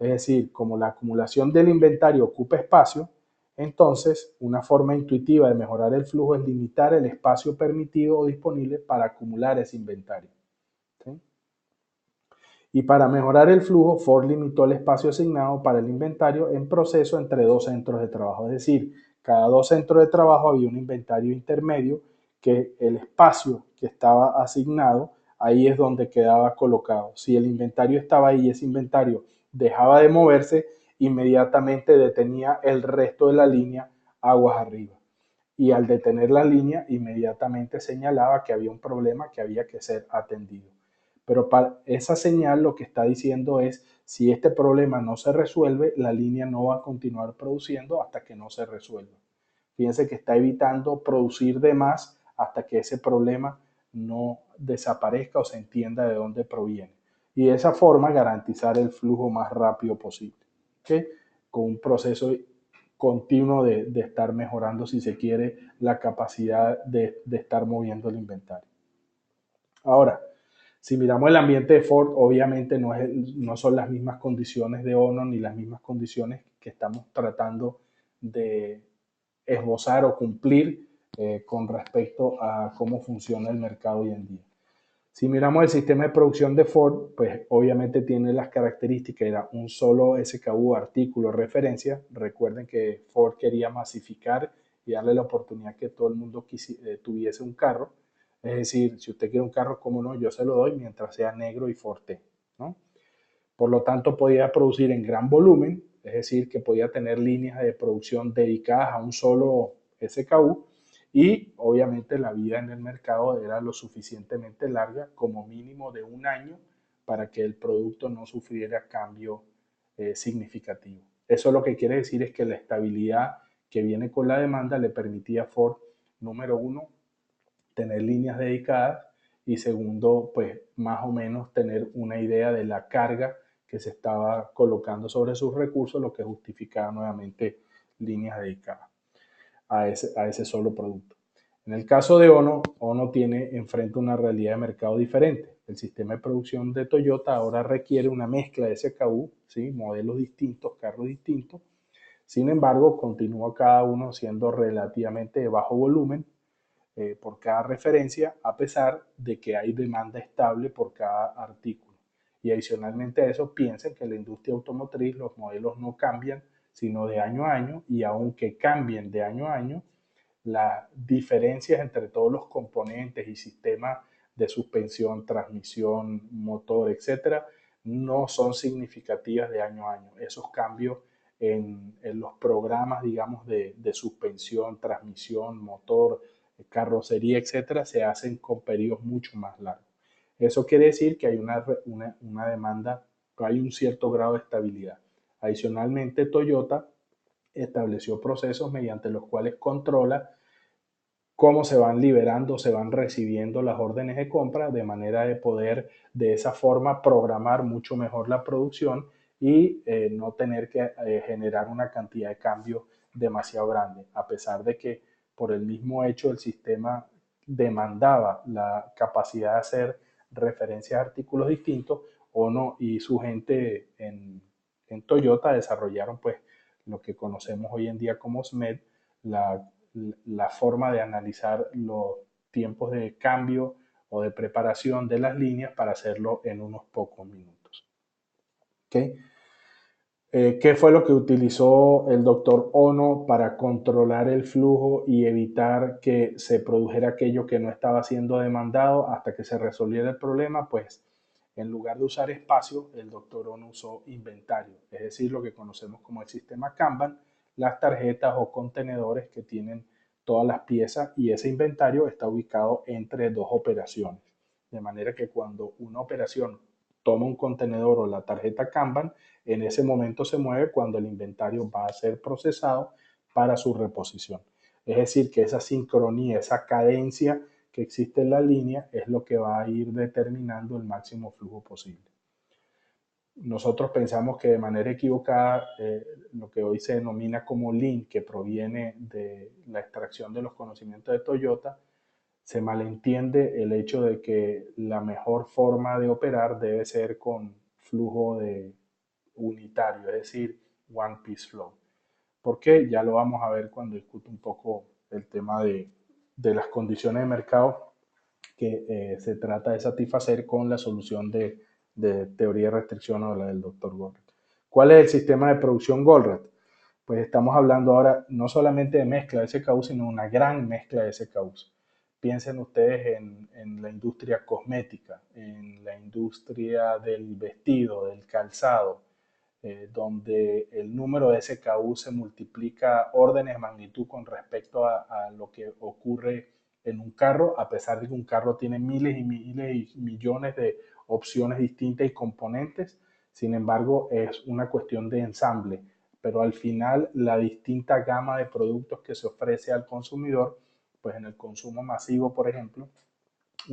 Speaker 1: Es decir, como la acumulación del inventario ocupa espacio, entonces una forma intuitiva de mejorar el flujo es limitar el espacio permitido o disponible para acumular ese inventario. ¿Sí? Y para mejorar el flujo, Ford limitó el espacio asignado para el inventario en proceso entre dos centros de trabajo. Es decir, cada dos centros de trabajo había un inventario intermedio que el espacio que estaba asignado, ahí es donde quedaba colocado. Si el inventario estaba ahí y ese inventario dejaba de moverse, inmediatamente detenía el resto de la línea aguas arriba. Y al detener la línea, inmediatamente señalaba que había un problema que había que ser atendido. Pero para esa señal lo que está diciendo es, si este problema no se resuelve, la línea no va a continuar produciendo hasta que no se resuelva. Fíjense que está evitando producir de más hasta que ese problema no desaparezca o se entienda de dónde proviene. Y de esa forma garantizar el flujo más rápido posible. ¿Okay? Con un proceso continuo de estar mejorando, si se quiere, la capacidad de estar moviendo el inventario. Ahora, si miramos el ambiente de Ford, obviamente no son las mismas condiciones de Ono ni las mismas condiciones que estamos tratando de esbozar o cumplir con respecto a cómo funciona el mercado hoy en día. Si miramos el sistema de producción de Ford, pues obviamente tiene las características, era un solo SKU, artículo, referencia. Recuerden que Ford quería masificar y darle la oportunidad que todo el mundo tuviese un carro. Es decir, si usted quiere un carro, cómo no, yo se lo doy mientras sea negro y Forte, ¿no? Por lo tanto, podía producir en gran volumen, es decir, que podía tener líneas de producción dedicadas a un solo SKU y obviamente la vida en el mercado era lo suficientemente larga, como mínimo de un año, para que el producto no sufriera cambio significativo. Eso lo que quiere decir es que la estabilidad que viene con la demanda le permitía a Ford, número uno, tener líneas dedicadas y segundo, pues más o menos tener una idea de la carga que se estaba colocando sobre sus recursos, lo que justificaba nuevamente líneas dedicadas a ese solo producto. En el caso de Ono, Ono tiene enfrente una realidad de mercado diferente. El sistema de producción de Toyota ahora requiere una mezcla de SKU, ¿sí? Modelos distintos, carros distintos. Sin embargo, continúa cada uno siendo relativamente de bajo volumen por cada referencia, a pesar de que hay demanda estable por cada artículo. Y adicionalmente a eso, piensen que en la industria automotriz los modelos no cambian, sino de año a año, y aunque cambien de año a año, las diferencias entre todos los componentes y sistemas de suspensión, transmisión, motor, etcétera, no son significativas de año a año. Esos cambios en los programas, digamos, de suspensión, transmisión, motor, carrocería, etcétera, se hacen con periodos mucho más largos. Eso quiere decir que hay una demanda, hay un cierto grado de estabilidad. Adicionalmente, Toyota estableció procesos mediante los cuales controla cómo se van liberando, se van recibiendo las órdenes de compra, de manera de poder de esa forma programar mucho mejor la producción y no tener que generar una cantidad de cambios demasiado grande, a pesar de que por el mismo hecho el sistema demandaba la capacidad de hacer referencias a artículos distintos. Ono y su gente en Toyota desarrollaron pues lo que conocemos hoy en día como SMED, la, la forma de analizar los tiempos de cambio o de preparación de las líneas para hacerlo en unos pocos minutos. ¿Okay? ¿Qué fue lo que utilizó el doctor Ono para controlar el flujo y evitar que se produjera aquello que no estaba siendo demandado hasta que se resolviera el problema? Pues en lugar de usar espacio, el doctor Ono usó inventario, es decir, lo que conocemos como el sistema Kanban, las tarjetas o contenedores que tienen todas las piezas, y ese inventario está ubicado entre dos operaciones. De manera que cuando una operación toma un contenedor o la tarjeta Kanban, en ese momento se mueve cuando el inventario va a ser procesado para su reposición. Es decir, que esa sincronía, esa cadencia que existe en la línea es lo que va a ir determinando el máximo flujo posible. Nosotros pensamos que de manera equivocada lo que hoy se denomina como Lean, que proviene de la extracción de los conocimientos de Toyota, se malentiende el hecho de que la mejor forma de operar debe ser con flujo de unitario, es decir, One Piece Flow. ¿Por qué? Ya lo vamos a ver cuando discuto un poco el tema de las condiciones de mercado que se trata de satisfacer con la solución de teoría de restricción o la del doctor Goldratt. ¿Cuál es el sistema de producción Goldratt? Pues estamos hablando ahora no solamente de mezcla de SKU, sino una gran mezcla de SKUs. Piensen ustedes en la industria cosmética, en la industria del vestido, del calzado, donde el número de SKU se multiplica órdenes de magnitud con respecto a lo que ocurre en un carro, a pesar de que un carro tiene miles y miles y millones de opciones distintas y componentes. Sin embargo, es una cuestión de ensamble, pero al final la distinta gama de productos que se ofrece al consumidor, pues en el consumo masivo, por ejemplo,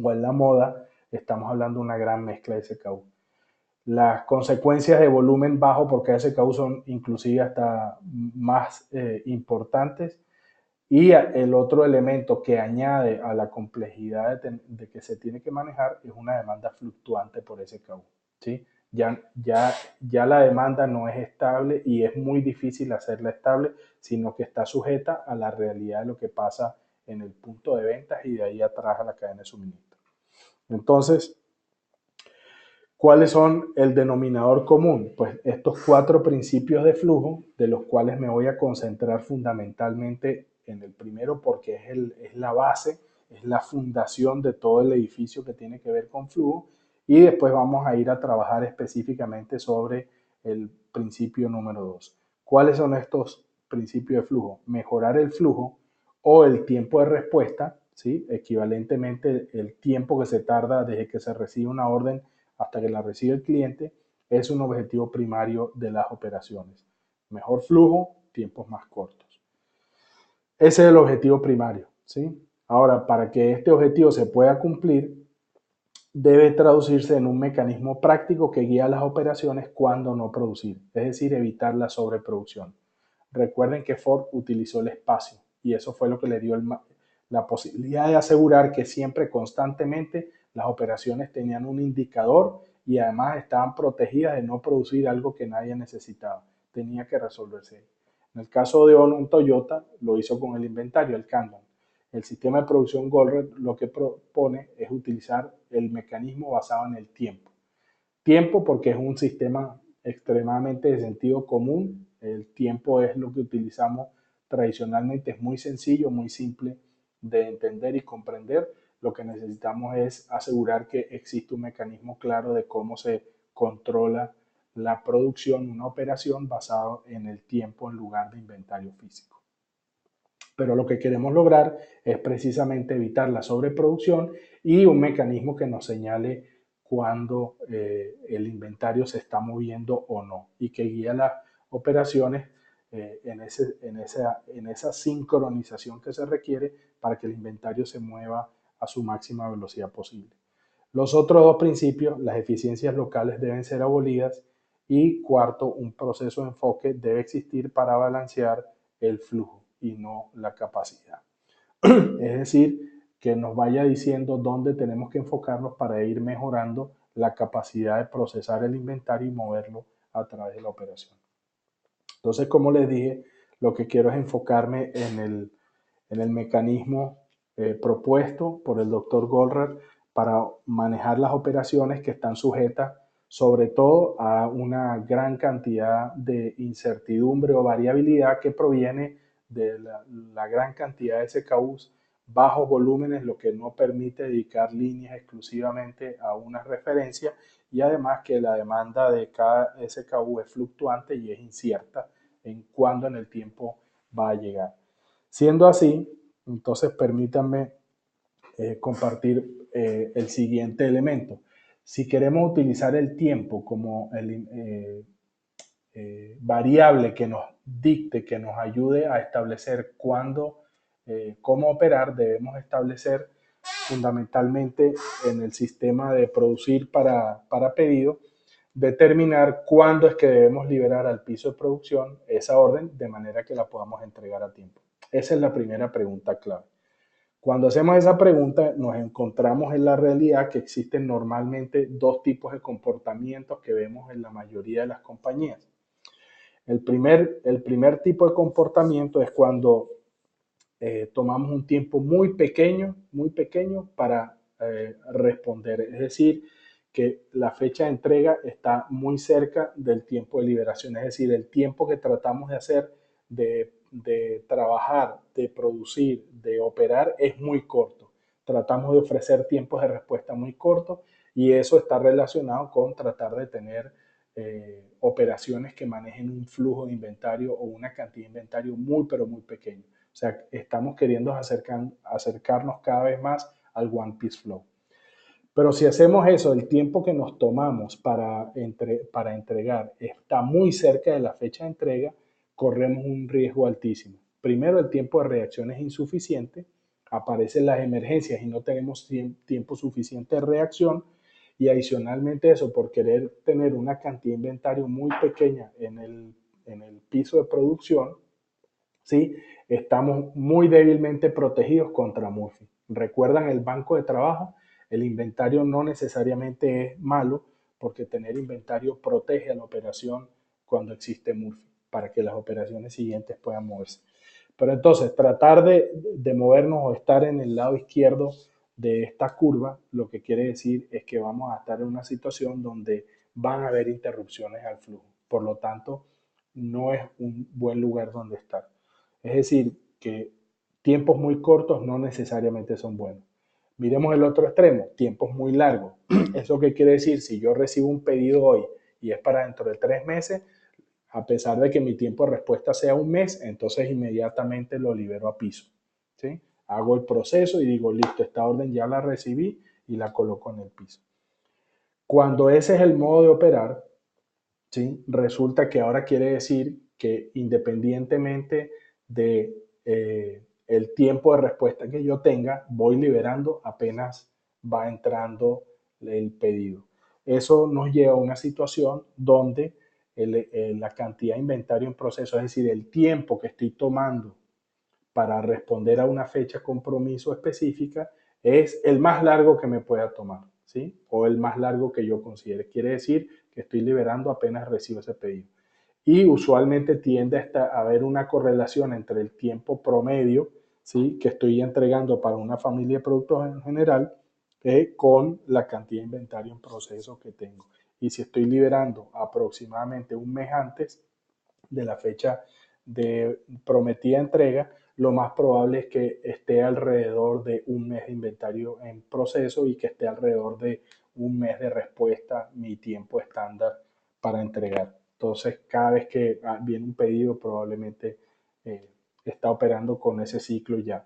Speaker 1: o en la moda, estamos hablando de una gran mezcla de SKU. Las consecuencias de volumen bajo por cada SKU son inclusive hasta más importantes. Y el otro elemento que añade a la complejidad de que se tiene que manejar es una demanda fluctuante por SKU. ¿Sí? Ya la demanda no es estable y es muy difícil hacerla estable, sino que está sujeta a la realidad de lo que pasa en el punto de ventas y de ahí atrás a la cadena de suministro. Entonces, ¿cuáles son el denominador común? Pues estos 4 principios de flujo, de los cuales me voy a concentrar fundamentalmente en el primero porque es la base, es la fundación de todo el edificio que tiene que ver con flujo, y después vamos a ir a trabajar específicamente sobre el principio número 2. ¿Cuáles son estos principios de flujo? Mejorar el flujo o el tiempo de respuesta, ¿sí? Equivalentemente el tiempo que se tarda desde que se recibe una orden hasta que la recibe el cliente, es un objetivo primario de las operaciones. Mejor flujo, tiempos más cortos. Ese es el objetivo primario, ¿sí? Ahora, para que este objetivo se pueda cumplir, debe traducirse en un mecanismo práctico que guía las operaciones cuando no producir, es decir, evitar la sobreproducción. Recuerden que Ford utilizó el espacio y eso fue lo que le dio la posibilidad de asegurar que siempre, constantemente, las operaciones tenían un indicador y además estaban protegidas de no producir algo que nadie necesitaba. Tenía que resolverse. En el caso de Ono en Toyota, lo hizo con el inventario, el Kanban. El sistema de producción Goldratt lo que propone es utilizar el mecanismo basado en el tiempo. Tiempo porque es un sistema extremadamente de sentido común. El tiempo es lo que utilizamos tradicionalmente, es muy sencillo, muy simple de entender y comprender. Lo que necesitamos es asegurar que existe un mecanismo claro de cómo se controla la producción, una operación basado en el tiempo en lugar de inventario físico. Pero lo que queremos lograr es precisamente evitar la sobreproducción y un mecanismo que nos señale cuando el inventario se está moviendo o no y que guía las operaciones en esa sincronización que se requiere para que el inventario se mueva a su máxima velocidad posible. Los otros 2 principios, las eficiencias locales deben ser abolidas, y cuarto, un proceso de enfoque debe existir para balancear el flujo y no la capacidad. Es decir, que nos vaya diciendo dónde tenemos que enfocarnos para ir mejorando la capacidad de procesar el inventario y moverlo a través de la operación. Entonces, como les dije, lo que quiero es enfocarme en el mecanismo propuesto por el doctor Goldratt para manejar las operaciones que están sujetas sobre todo a una gran cantidad de incertidumbre o variabilidad que proviene de la gran cantidad de SKUs, bajos volúmenes, lo que no permite dedicar líneas exclusivamente a una referencia y además que la demanda de cada SKU es fluctuante y es incierta en cuándo en el tiempo va a llegar. Siendo así, entonces permítanme compartir el siguiente elemento. Si queremos utilizar el tiempo como variable que nos dicte, que nos ayude a establecer cuándo, cómo operar, debemos establecer fundamentalmente en el sistema de producir para pedido, determinar cuándo es que debemos liberar al piso de producción esa orden de manera que la podamos entregar a tiempo. Esa es la primera pregunta clave. Cuando hacemos esa pregunta, nos encontramos en la realidad que existen normalmente dos tipos de comportamientos que vemos en la mayoría de las compañías. El primer tipo de comportamiento es cuando tomamos un tiempo muy pequeño para responder. Es decir, que la fecha de entrega está muy cerca del tiempo de liberación. Es decir, el tiempo que tratamos de hacer, de trabajar, de producir, de operar, es muy corto. Tratamos de ofrecer tiempos de respuesta muy cortos y eso está relacionado con tratar de tener operaciones que manejen un flujo de inventario o una cantidad de inventario muy, pero muy pequeño. O sea, estamos queriendo acercarnos cada vez más al One Piece Flow. Pero si hacemos eso, el tiempo que nos tomamos para entregar está muy cerca de la fecha de entrega, corremos un riesgo altísimo. Primero, el tiempo de reacción es insuficiente, aparecen las emergencias y no tenemos tiempo suficiente de reacción. Y adicionalmente eso, por querer tener una cantidad de inventario muy pequeña en el piso de producción, ¿sí? Estamos muy débilmente protegidos contra Murphy. ¿Recuerdan el banco de trabajo? El inventario no necesariamente es malo porque tener inventario protege a la operación cuando existe Murphy para que las operaciones siguientes puedan moverse. Pero entonces, tratar de movernos o estar en el lado izquierdo de esta curva, lo que quiere decir es que vamos a estar en una situación donde van a haber interrupciones al flujo. Por lo tanto, no es un buen lugar donde estar. Es decir, que tiempos muy cortos no necesariamente son buenos. Miremos el otro extremo, tiempos muy largos. ¿Eso qué quiere decir? Si yo recibo un pedido hoy y es para dentro de 3 meses, a pesar de que mi tiempo de respuesta sea un mes, entonces inmediatamente lo libero a piso. ¿Sí? Hago el proceso y digo, listo, esta orden ya la recibí y la coloco en el piso. Cuando ese es el modo de operar, ¿sí? Resulta que ahora quiere decir que independientemente de el tiempo de respuesta que yo tenga, voy liberando apenas va entrando el pedido. Eso nos lleva a una situación donde la cantidad de inventario en proceso, es decir, el tiempo que estoy tomando para responder a una fecha compromiso específica, es el más largo que me pueda tomar, ¿sí? O el más largo que yo considere. Quiere decir que estoy liberando apenas recibo ese pedido. Y usualmente tiende a haber una correlación entre el tiempo promedio, ¿sí? Que estoy entregando para una familia de productos en general con la cantidad de inventario en proceso que tengo. Y si estoy liberando aproximadamente un mes antes de la fecha de prometida entrega, lo más probable es que esté alrededor de un mes de inventario en proceso y que esté alrededor de un mes de respuesta, mi tiempo estándar para entregar. Entonces, cada vez que viene un pedido, probablemente está operando con ese ciclo ya.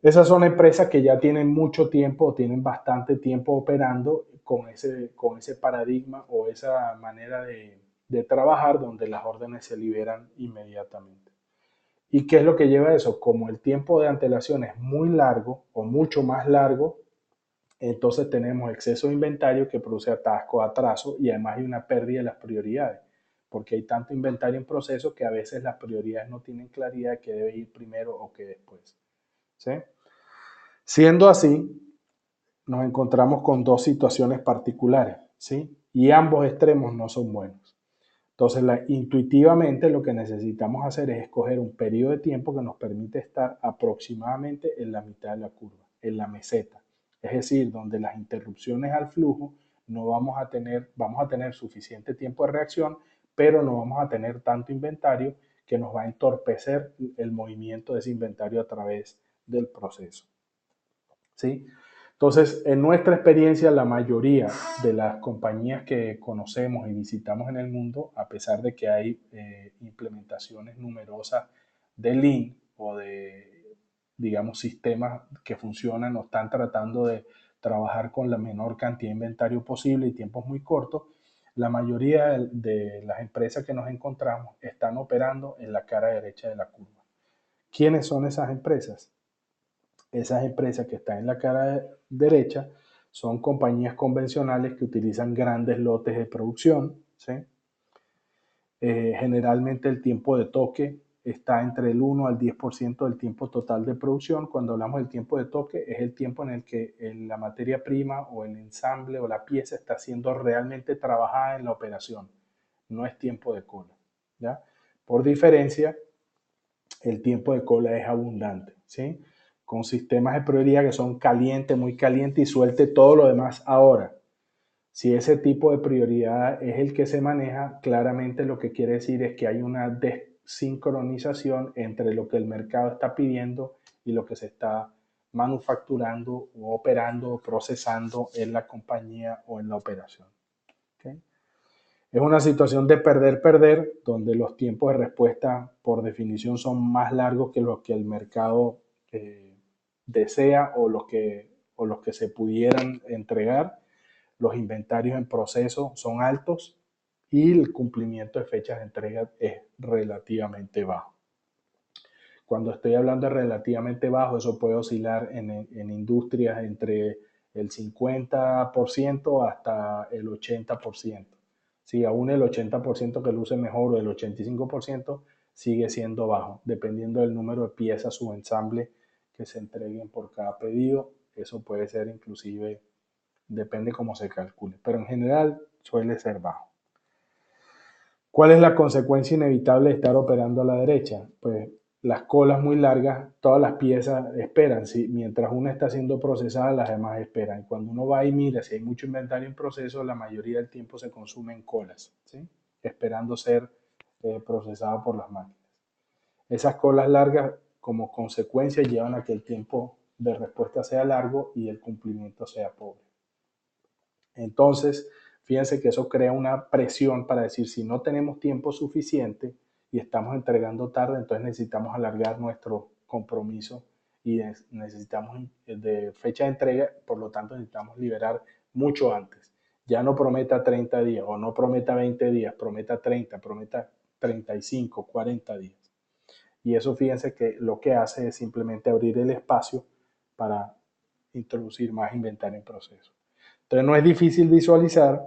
Speaker 1: Esas son empresas que ya tienen mucho tiempo o tienen bastante tiempo operando con ese paradigma o esa manera de trabajar donde las órdenes se liberan inmediatamente. ¿Y qué es lo que lleva a eso? Como el tiempo de antelación es muy largo o mucho más largo, entonces tenemos exceso de inventario que produce atasco, atraso y además hay una pérdida de las prioridades, porque hay tanto inventario en proceso que a veces las prioridades no tienen claridad de qué debe ir primero o qué después. ¿Sí? Siendo así, nos encontramos con dos situaciones particulares, ¿sí? Y ambos extremos no son buenos. Entonces, intuitivamente lo que necesitamos hacer es escoger un periodo de tiempo que nos permite estar aproximadamente en la mitad de la curva, en la meseta. Es decir, donde las interrupciones al flujo no vamos a tener suficiente tiempo de reacción, pero no vamos a tener tanto inventario que nos va a entorpecer el movimiento de ese inventario a través del proceso. ¿Sí? Entonces, en nuestra experiencia, la mayoría de las compañías que conocemos y visitamos en el mundo, a pesar de que hay implementaciones numerosas de Lean o de, digamos, sistemas que funcionan o están tratando de trabajar con la menor cantidad de inventario posible y tiempos muy cortos, la mayoría de las empresas que nos encontramos están operando en la cara derecha de la curva. ¿Quiénes son esas empresas? Esas empresas que están en la cara derecha son compañías convencionales que utilizan grandes lotes de producción, ¿sí? Generalmente el tiempo de toque está entre el 1 al 10% del tiempo total de producción. Cuando hablamos del tiempo de toque, es el tiempo en el que la materia prima o el ensamble o la pieza está siendo realmente trabajada en la operación. No es tiempo de cola, ¿ya? Por diferencia, el tiempo de cola es abundante, ¿sí? Con sistemas de prioridad que son caliente, muy caliente y suelte todo lo demás ahora. Si ese tipo de prioridad es el que se maneja, claramente lo que quiere decir es que hay una desincronización entre lo que el mercado está pidiendo y lo que se está manufacturando o operando o procesando en la compañía o en la operación. ¿Okay? Es una situación de perder-perder, donde los tiempos de respuesta por definición son más largos que los que el mercado eh, desea o los que se pudieran entregar. Los inventarios en proceso son altos y el cumplimiento de fechas de entrega es relativamente bajo. Cuando estoy hablando de relativamente bajo, eso puede oscilar en industrias entre el 50% hasta el 80%. Si aún el 80% que luce mejor o el 85% sigue siendo bajo, dependiendo del número de piezas o ensamble que se entreguen por cada pedido. Eso puede ser inclusive, depende cómo se calcule, pero en general suele ser bajo. ¿Cuál es la consecuencia inevitable de estar operando a la derecha? Pues las colas muy largas, todas las piezas esperan. ¿Sí? Mientras una está siendo procesada, las demás esperan. Cuando uno va y mira si hay mucho inventario en proceso, la mayoría del tiempo se consume en colas, ¿sí? Esperando ser procesado por las máquinas. Esas colas largas, como consecuencia, llevan a que el tiempo de respuesta sea largo y el cumplimiento sea pobre. Entonces, fíjense que eso crea una presión para decir, si no tenemos tiempo suficiente y estamos entregando tarde, entonces necesitamos alargar nuestro compromiso y necesitamos de fecha de entrega, por lo tanto necesitamos liberar mucho antes. Ya no prometa 30 días o no prometa 20 días, prometa 30, prometa 35, 40 días. Y eso fíjense que lo que hace es simplemente abrir el espacio para introducir más inventario en proceso. Entonces no es difícil visualizar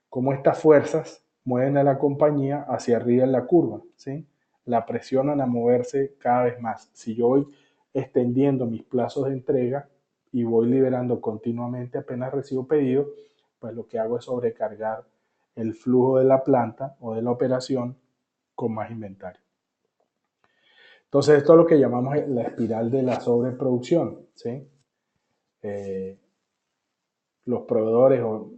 Speaker 1: cómo estas fuerzas mueven a la compañía hacia arriba en la curva, ¿sí? La presionan a moverse cada vez más. Si yo voy extendiendo mis plazos de entrega y voy liberando continuamente apenas recibo pedido, pues lo que hago es sobrecargar el flujo de la planta o de la operación con más inventario. Entonces esto es lo que llamamos la espiral de la sobreproducción, ¿sí? Los proveedores o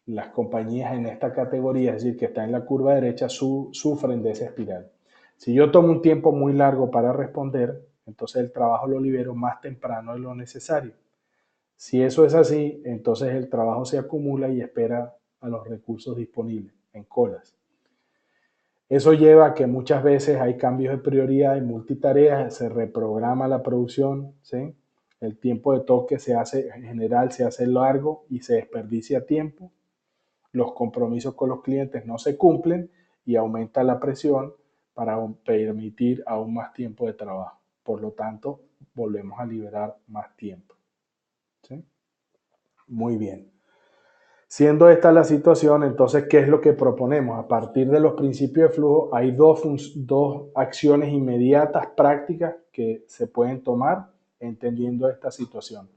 Speaker 1: las compañías en esta categoría, es decir, que está en la curva derecha, sufren de esa espiral. Si yo tomo un tiempo muy largo para responder, entonces el trabajo lo libero más temprano de lo necesario. Si eso es así, entonces el trabajo se acumula y espera a los recursos disponibles en colas. Eso lleva a que muchas veces hay cambios de prioridad y multitareas, se reprograma la producción, ¿sí? El tiempo de toque se hace, en general se hace largo y se desperdicia tiempo. Los compromisos con los clientes no se cumplen y aumenta la presión para permitir aún más tiempo de trabajo. Por lo tanto, volvemos a liberar más tiempo, ¿sí? Muy bien. Siendo esta la situación, entonces, ¿qué es lo que proponemos? A partir de los principios de flujo, hay dos acciones inmediatas, prácticas, que se pueden tomar entendiendo esta situación.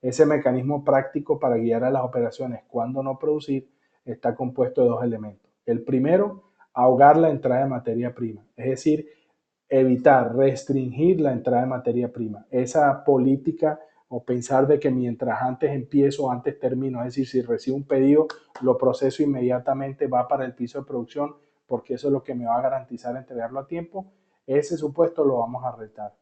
Speaker 1: Ese mecanismo práctico para guiar a las operaciones cuando no producir está compuesto de dos elementos. El primero, ahogar la entrada de materia prima, es decir, evitar, restringir la entrada de materia prima. Esa política o pensar de que mientras antes empiezo, antes termino, es decir, si recibo un pedido, lo proceso inmediatamente, va para el piso de producción, porque eso es lo que me va a garantizar entregarlo a tiempo, ese supuesto lo vamos a retar.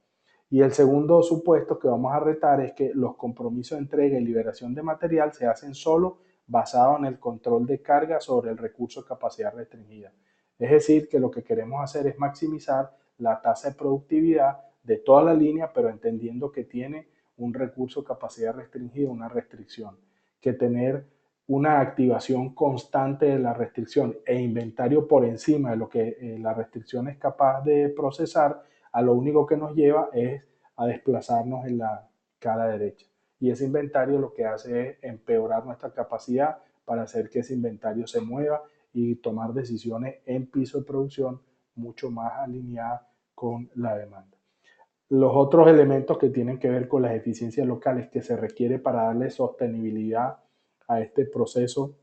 Speaker 1: Y el segundo supuesto que vamos a retar es que los compromisos de entrega y liberación de material se hacen solo basado en el control de carga sobre el recurso de capacidad restringida. Es decir, que lo que queremos hacer es maximizar la tasa de productividad de toda la línea, pero entendiendo que tiene un recurso de capacidad restringida, una restricción, que tener una activación constante de la restricción e inventario por encima de lo que la restricción es capaz de procesar, a lo único que nos lleva es a desplazarnos en la cara derecha. Y ese inventario lo que hace es empeorar nuestra capacidad para hacer que ese inventario se mueva y tomar decisiones en piso de producción mucho más alineadas con la demanda. Los otros elementos que tienen que ver con las eficiencias locales que se requiere para darle sostenibilidad a este proceso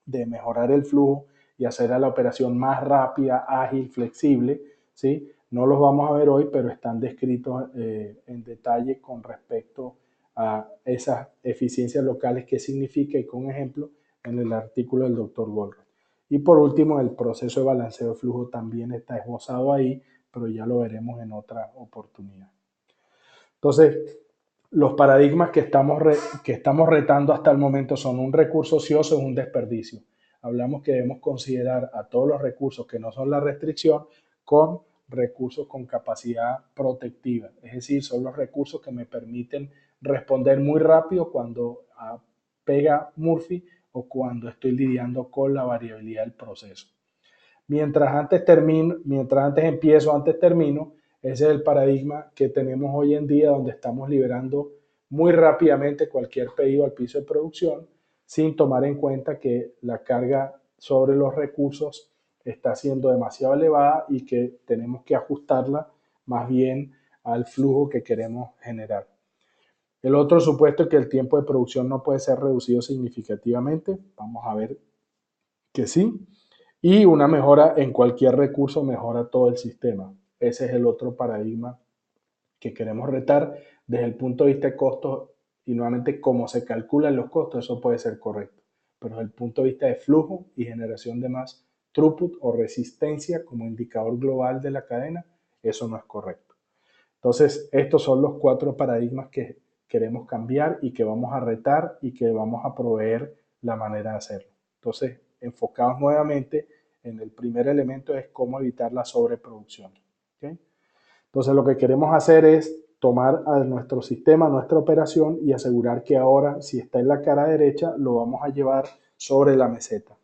Speaker 1: de mejorar el flujo y hacer a la operación más rápida, ágil, flexible, ¿sí? No los vamos a ver hoy, pero están descritos en detalle con respecto a esas eficiencias locales, qué significa y con ejemplo en el artículo del doctor Goldberg. Y por último, el proceso de balanceo de flujo también está esbozado ahí, pero ya lo veremos en otra oportunidad. Entonces, los paradigmas que estamos retando hasta el momento son un recurso ocioso es un desperdicio. Hablamos que debemos considerar a todos los recursos que no son la restricción con recursos con capacidad protectiva. Es decir, son los recursos que me permiten responder muy rápido cuando pega Murphy o cuando estoy lidiando con la variabilidad del proceso. Mientras antes empiezo, antes termino, ese es el paradigma que tenemos hoy en día donde estamos liberando muy rápidamente cualquier pedido al piso de producción sin tomar en cuenta que la carga sobre los recursos está siendo demasiado elevada y que tenemos que ajustarla más bien al flujo que queremos generar. El otro supuesto es que el tiempo de producción no puede ser reducido significativamente. Vamos a ver que sí. Y una mejora en cualquier recurso mejora todo el sistema. Ese es el otro paradigma que queremos retar desde el punto de vista de costos y nuevamente cómo se calculan los costos, eso puede ser correcto. Pero desde el punto de vista de flujo y generación de más throughput o resistencia como indicador global de la cadena, eso no es correcto. Entonces, estos son los cuatro paradigmas que queremos cambiar y que vamos a retar y que vamos a proveer la manera de hacerlo. Entonces, enfocados nuevamente en el primer elemento es cómo evitar la sobreproducción. ¿Okay? Entonces, lo que queremos hacer es tomar a nuestro sistema, nuestra operación y asegurar que ahora, si está en la cara derecha, lo vamos a llevar sobre la meseta.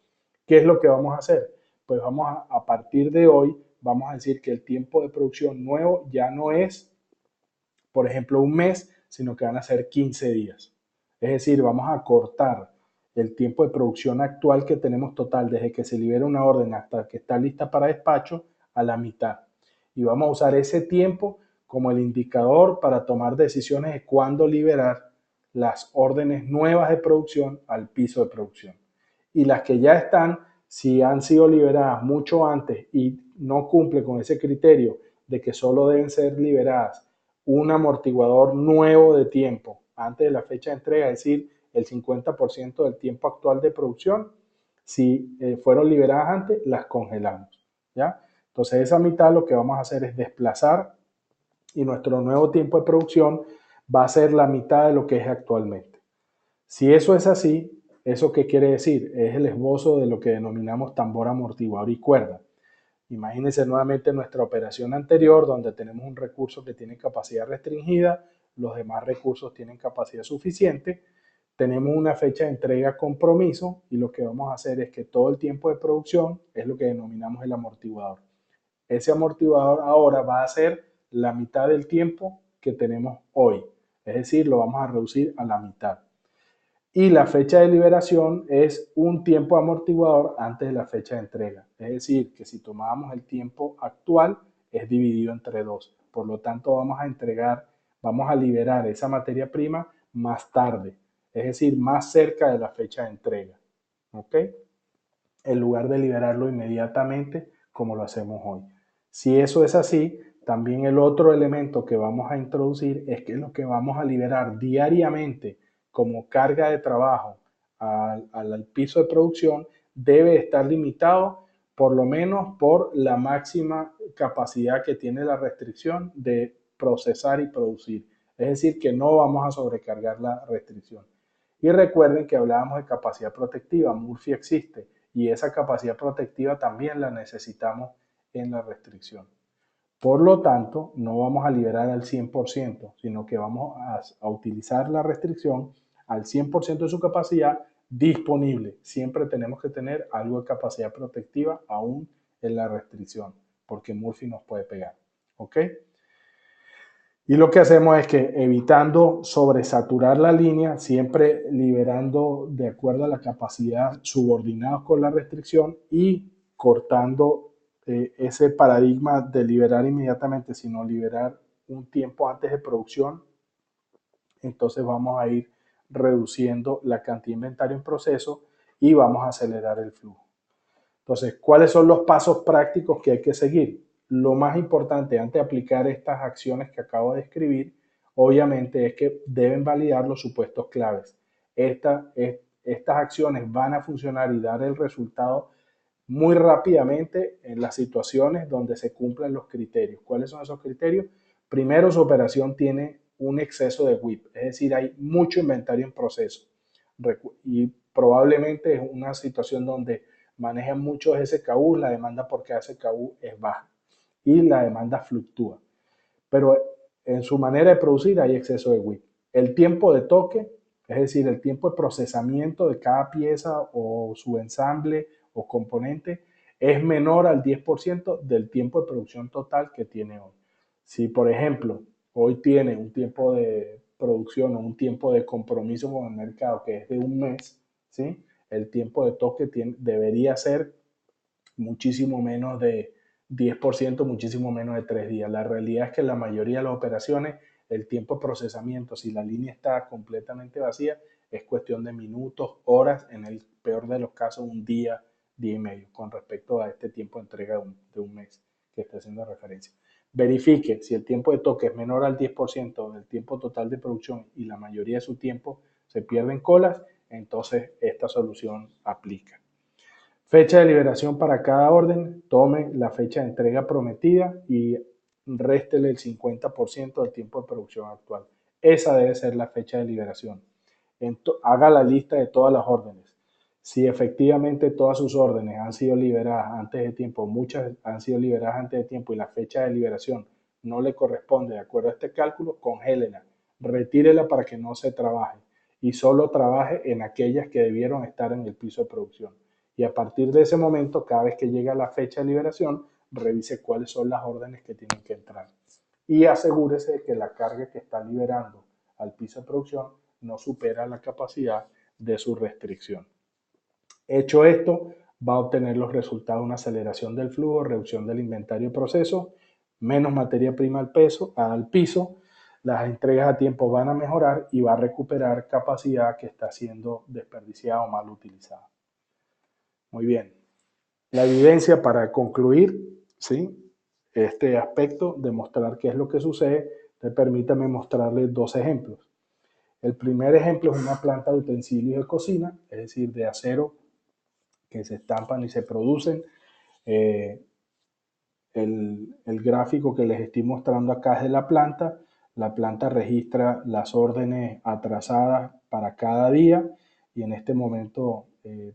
Speaker 1: ¿Qué es lo que vamos a hacer? Pues a partir de hoy, vamos a decir que el tiempo de producción nuevo ya no es, por ejemplo, un mes, sino que van a ser 15 días. Es decir, vamos a cortar el tiempo de producción actual que tenemos total desde que se libera una orden hasta que está lista para despacho a la mitad. Y vamos a usar ese tiempo como el indicador para tomar decisiones de cuándo liberar las órdenes nuevas de producción al piso de producción. Y las que ya están, si han sido liberadas mucho antes y no cumple con ese criterio de que solo deben ser liberadas un amortiguador nuevo de tiempo antes de la fecha de entrega, es decir, el 50% del tiempo actual de producción, si fueron liberadas antes, las congelamos. ¿Ya? Entonces esa mitad lo que vamos a hacer es desplazar y nuestro nuevo tiempo de producción va a ser la mitad de lo que es actualmente. Si eso es así, ¿eso qué quiere decir? Es el esbozo de lo que denominamos tambor amortiguador y cuerda. Imagínense nuevamente nuestra operación anterior donde tenemos un recurso que tiene capacidad restringida, los demás recursos tienen capacidad suficiente, tenemos una fecha de entrega compromiso y lo que vamos a hacer es que todo el tiempo de producción es lo que denominamos el amortiguador. Ese amortiguador ahora va a ser la mitad del tiempo que tenemos hoy, es decir, lo vamos a reducir a la mitad. Y la fecha de liberación es un tiempo amortiguador antes de la fecha de entrega. Es decir, que si tomamos el tiempo actual, es dividido entre dos. Por lo tanto, vamos a liberar esa materia prima más tarde, es decir, más cerca de la fecha de entrega, ¿ok? En lugar de liberarlo inmediatamente como lo hacemos hoy. Si eso es así, también el otro elemento que vamos a introducir es que lo que vamos a liberar diariamente como carga de trabajo al piso de producción debe estar limitado por lo menos por la máxima capacidad que tiene la restricción de procesar y producir. Es decir, que no vamos a sobrecargar la restricción. Y recuerden que hablábamos de capacidad protectiva. Murphy existe y esa capacidad protectiva también la necesitamos en la restricción. Por lo tanto, no vamos a liberar al 100%, sino que vamos a utilizar la restricción al 100% de su capacidad disponible. Siempre tenemos que tener algo de capacidad protectiva aún en la restricción, porque Murphy nos puede pegar. ¿Ok? Y lo que hacemos es que evitando sobresaturar la línea, siempre liberando de acuerdo a la capacidad subordinados con la restricción y cortando ese paradigma de liberar inmediatamente, sino liberar un tiempo antes de producción, entonces vamos a ir reduciendo la cantidad de inventario en proceso y vamos a acelerar el flujo. Entonces, ¿cuáles son los pasos prácticos que hay que seguir? Lo más importante antes de aplicar estas acciones que acabo de describir, obviamente, es que deben validar los supuestos claves. Estas acciones van a funcionar y dar el resultado muy rápidamente en las situaciones donde se cumplen los criterios. ¿Cuáles son esos criterios? Primero, su operación tiene un exceso de WIP, es decir, hay mucho inventario en proceso. Y probablemente es una situación donde manejan muchos SKU, la demanda por cada SKU es baja y la demanda fluctúa. Pero en su manera de producir hay exceso de WIP. El tiempo de toque, es decir, el tiempo de procesamiento de cada pieza o su ensamble o componente, es menor al 10% del tiempo de producción total que tiene hoy. Si, por ejemplo, hoy tiene un tiempo de producción o un tiempo de compromiso con el mercado que es de un mes, ¿sí? El tiempo de toque debería ser muchísimo menos de 10%, muchísimo menos de 3 días. La realidad es que en la mayoría de las operaciones, el tiempo de procesamiento, si la línea está completamente vacía, es cuestión de minutos, horas, en el peor de los casos, un día, día y medio, con respecto a este tiempo de entrega de un mes que está haciendo referencia. Verifique si el tiempo de toque es menor al 10% del tiempo total de producción y la mayoría de su tiempo se pierde en colas, entonces esta solución aplica. Fecha de liberación para cada orden, tome la fecha de entrega prometida y réstele el 50% del tiempo de producción actual. Esa debe ser la fecha de liberación. Haga la lista de todas las órdenes. Si efectivamente todas sus órdenes han sido liberadas antes de tiempo, muchas han sido liberadas antes de tiempo y la fecha de liberación no le corresponde de acuerdo a este cálculo, congélela, retírela para que no se trabaje y solo trabaje en aquellas que debieron estar en el piso de producción. Y a partir de ese momento, cada vez que llega la fecha de liberación, revise cuáles son las órdenes que tienen que entrar. Y asegúrese de que la carga que está liberando al piso de producción no supera la capacidad de su restricción. Hecho esto, va a obtener los resultados de una aceleración del flujo, reducción del inventario de proceso, menos materia prima al piso, las entregas a tiempo van a mejorar y va a recuperar capacidad que está siendo desperdiciada o mal utilizada. Muy bien. La evidencia para concluir, ¿sí? Este aspecto, demostrar qué es lo que sucede, permítame mostrarles dos ejemplos. El primer ejemplo es una planta de utensilios de cocina, es decir, de acero que se estampan y se producen. Eh, el gráfico que les estoy mostrando acá es de la planta. La planta registra las órdenes atrasadas para cada día y en este momento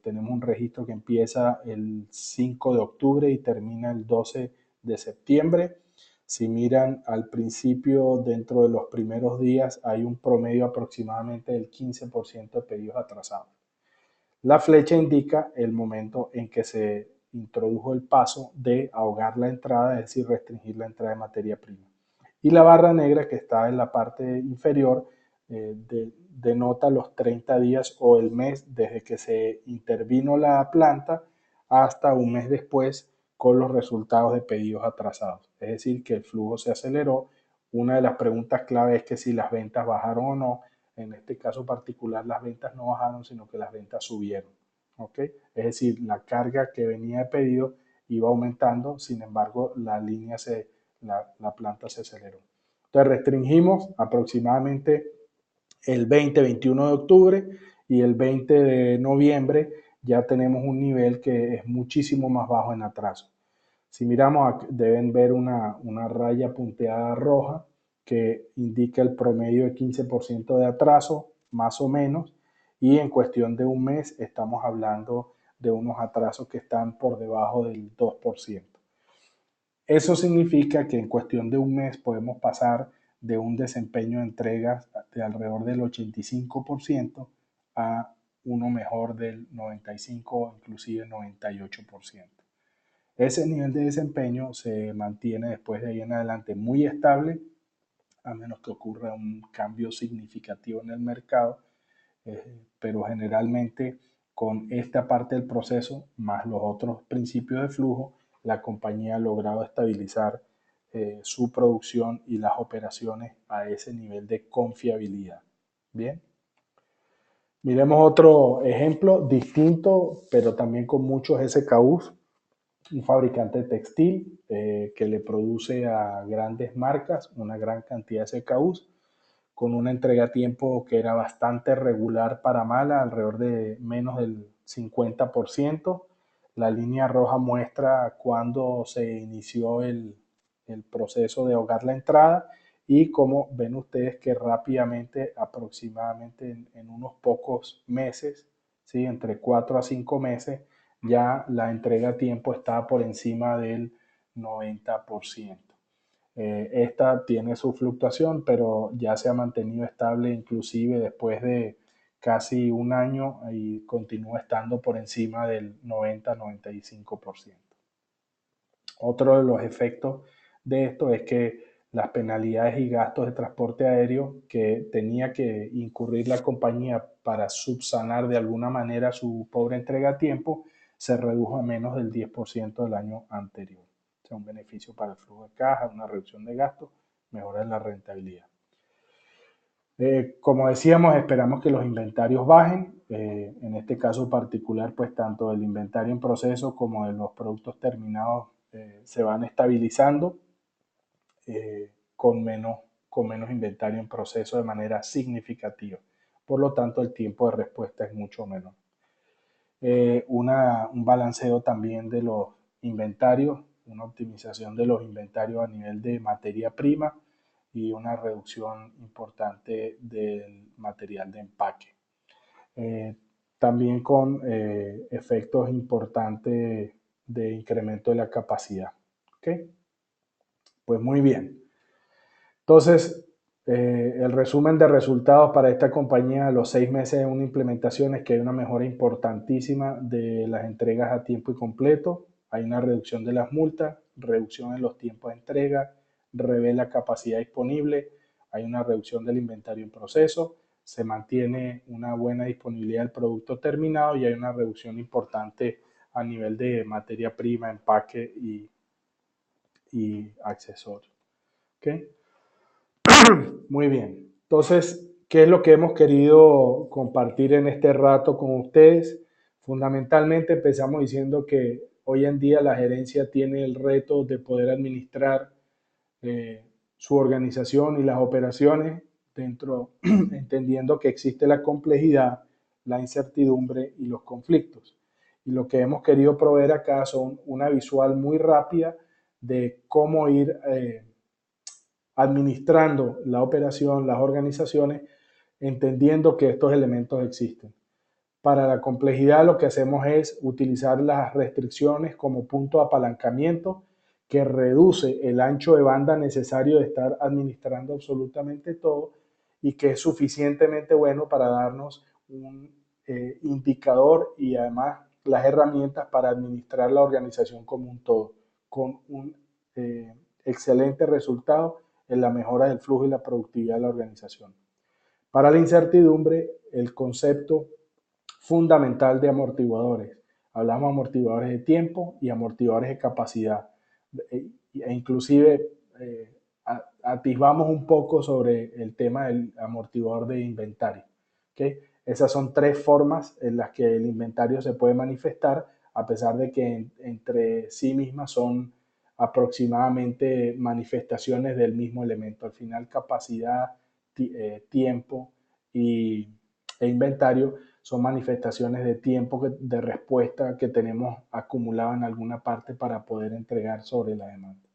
Speaker 1: tenemos un registro que empieza el 5 de octubre y termina el 12 de septiembre. Si miran al principio, dentro de los primeros días, hay un promedio aproximadamente del 15% de pedidos atrasados. La flecha indica el momento en que se introdujo el paso de ahogar la entrada, es decir, restringir la entrada de materia prima. Y la barra negra que está en la parte inferior denota los 30 días o el mes desde que se intervino la planta hasta un mes después con los resultados de pedidos atrasados. Es decir, que el flujo se aceleró. Una de las preguntas clave es que si las ventas bajaron o no. en este caso particular las ventas no bajaron, sino que las ventas subieron. ¿Ok? Es decir, la carga que venía de pedido iba aumentando, sin embargo, la planta se aceleró. Entonces restringimos aproximadamente el 20-21 de octubre y el 20 de noviembre ya tenemos un nivel que es muchísimo más bajo en atraso. Si miramos, deben ver una raya punteada roja que indica el promedio de 15% de atraso, más o menos, y en cuestión de un mes estamos hablando de unos atrasos que están por debajo del 2%. Eso significa que en cuestión de un mes podemos pasar de un desempeño de entregas de alrededor del 85% a uno mejor del 95% o inclusive 98%. Ese nivel de desempeño se mantiene después de ahí en adelante muy estable, a menos que ocurra un cambio significativo en el mercado, pero generalmente con esta parte del proceso, más los otros principios de flujo, la compañía ha logrado estabilizar su producción y las operaciones a ese nivel de confiabilidad. Bien. Miremos otro ejemplo distinto, pero también con muchos SKUs. Un fabricante textil que le produce a grandes marcas una gran cantidad de SKUs con una entrega a tiempo que era bastante regular para Mala, alrededor de menos del 50%. La línea roja muestra cuándo se inició el proceso de ahogar la entrada y como ven ustedes que rápidamente, aproximadamente en unos pocos meses, ¿sí? Entre 4 a 5 meses, ya la entrega a tiempo está por encima del 90%. Esta tiene su fluctuación, pero ya se ha mantenido estable inclusive después de casi un año y continúa estando por encima del 90-95%. Otro de los efectos de esto es que las penalidades y gastos de transporte aéreo que tenía que incurrir la compañía para subsanar de alguna manera su pobre entrega a tiempo se redujo a menos del 10% del año anterior. O sea, un beneficio para el flujo de caja, una reducción de gastos, mejora la rentabilidad. Como decíamos, esperamos que los inventarios bajen. En este caso particular, pues tanto el inventario en proceso como de los productos terminados se van estabilizando con menos inventario en proceso de manera significativa. Por lo tanto, el tiempo de respuesta es mucho menor. Un balanceo también de los inventarios, una optimización de los inventarios a nivel de materia prima y una reducción importante del material de empaque. También con efectos importantes de incremento de la capacidad. ¿Okay? Pues muy bien. Entonces, el resumen de resultados para esta compañía a los 6 meses de una implementación es que hay una mejora importantísima de las entregas a tiempo y completo, hay una reducción de las multas, reducción en los tiempos de entrega, revela capacidad disponible, hay una reducción del inventario en proceso, se mantiene una buena disponibilidad del producto terminado y hay una reducción importante a nivel de materia prima, empaque y accesorios. ¿Okay? Muy bien. Entonces, ¿qué es lo que hemos querido compartir en este rato con ustedes? Fundamentalmente empezamos diciendo que hoy en día la gerencia tiene el reto de poder administrar su organización y las operaciones dentro, entendiendo que existe la complejidad, la incertidumbre y los conflictos. Y lo que hemos querido proveer acá son una visual muy rápida de cómo ir administrando la operación, las organizaciones, entendiendo que estos elementos existen. Para la complejidad lo que hacemos es utilizar las restricciones como punto de apalancamiento que reduce el ancho de banda necesario de estar administrando absolutamente todo y que es suficientemente bueno para darnos un indicador y además las herramientas para administrar la organización como un todo, con un excelente resultado en la mejora del flujo y la productividad de la organización. Para la incertidumbre, el concepto fundamental de amortiguadores. Hablamos de amortiguadores de tiempo y amortiguadores de capacidad. E inclusive atisbamos un poco sobre el tema del amortiguador de inventario. ¿Okay? Esas son tres formas en las que el inventario se puede manifestar, a pesar de que entre sí mismas son aproximadamente manifestaciones del mismo elemento. Al final, capacidad, tiempo y, e inventario son manifestaciones de tiempo de respuesta que tenemos acumulado en alguna parte para poder entregar sobre la demanda.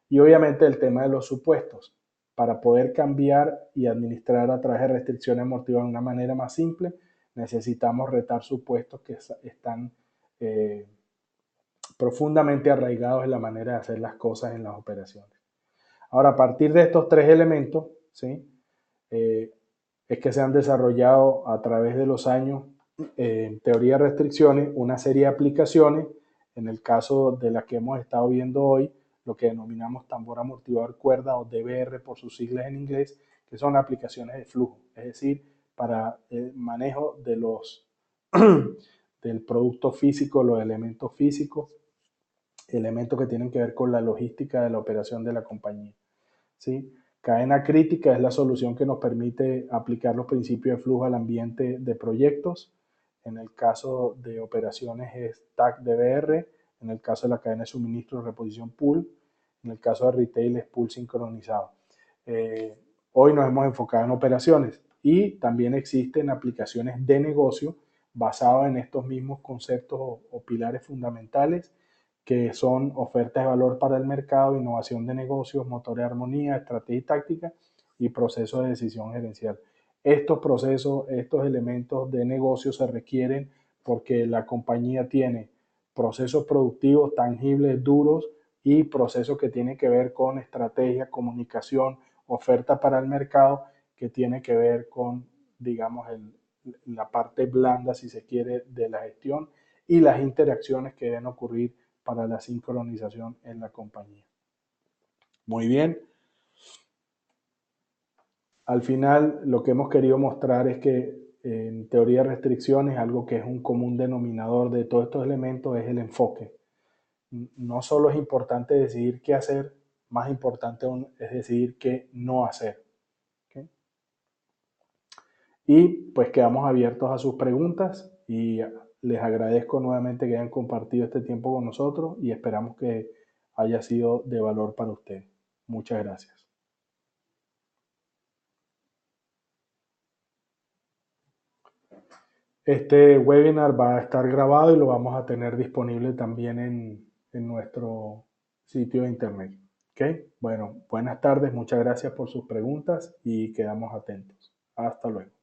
Speaker 1: Y obviamente el tema de los supuestos. Para poder cambiar y administrar a través de restricciones amortiguadas de una manera más simple, necesitamos retar supuestos que están profundamente arraigados en la manera de hacer las cosas en las operaciones. Ahora, a partir de estos tres elementos, ¿sí? Es que se han desarrollado a través de los años, en teoría de restricciones, una serie de aplicaciones. En el caso de la que hemos estado viendo hoy, lo que denominamos tambor amortiguador cuerda o DBR por sus siglas en inglés, que son aplicaciones de flujo, es decir, para el manejo de del producto físico, los elementos físicos, elementos que tienen que ver con la logística de la operación de la compañía. ¿Sí? Cadena crítica es la solución que nos permite aplicar los principios de flujo al ambiente de proyectos. En el caso de operaciones es TAC DBR, en el caso de la cadena de suministro, reposición pool, en el caso de retail es pool sincronizado. Hoy nos hemos enfocado en operaciones y también existen aplicaciones de negocio basadas en estos mismos conceptos o pilares fundamentales, que son ofertas de valor para el mercado, innovación de negocios, motor de armonía, estrategia y táctica y proceso de decisión gerencial. Estos procesos, estos elementos de negocio se requieren porque la compañía tiene procesos productivos tangibles, duros, y procesos que tienen que ver con estrategia, comunicación, oferta para el mercado, que tiene que ver con, digamos, la parte blanda, si se quiere, de la gestión y las interacciones que deben ocurrir para la sincronización en la compañía. Muy bien. Al final, lo que hemos querido mostrar es que en teoría de restricciones, algo que es un común denominador de todos estos elementos es el enfoque. No solo es importante decidir qué hacer, más importante aún es decidir qué no hacer. ¿Okay? Y pues quedamos abiertos a sus preguntas y les agradezco nuevamente que hayan compartido este tiempo con nosotros y esperamos que haya sido de valor para ustedes. Muchas gracias. Este webinar va a estar grabado y lo vamos a tener disponible también en nuestro sitio de internet. ¿Okay? Bueno, buenas tardes, muchas gracias por sus preguntas y quedamos atentos. Hasta luego.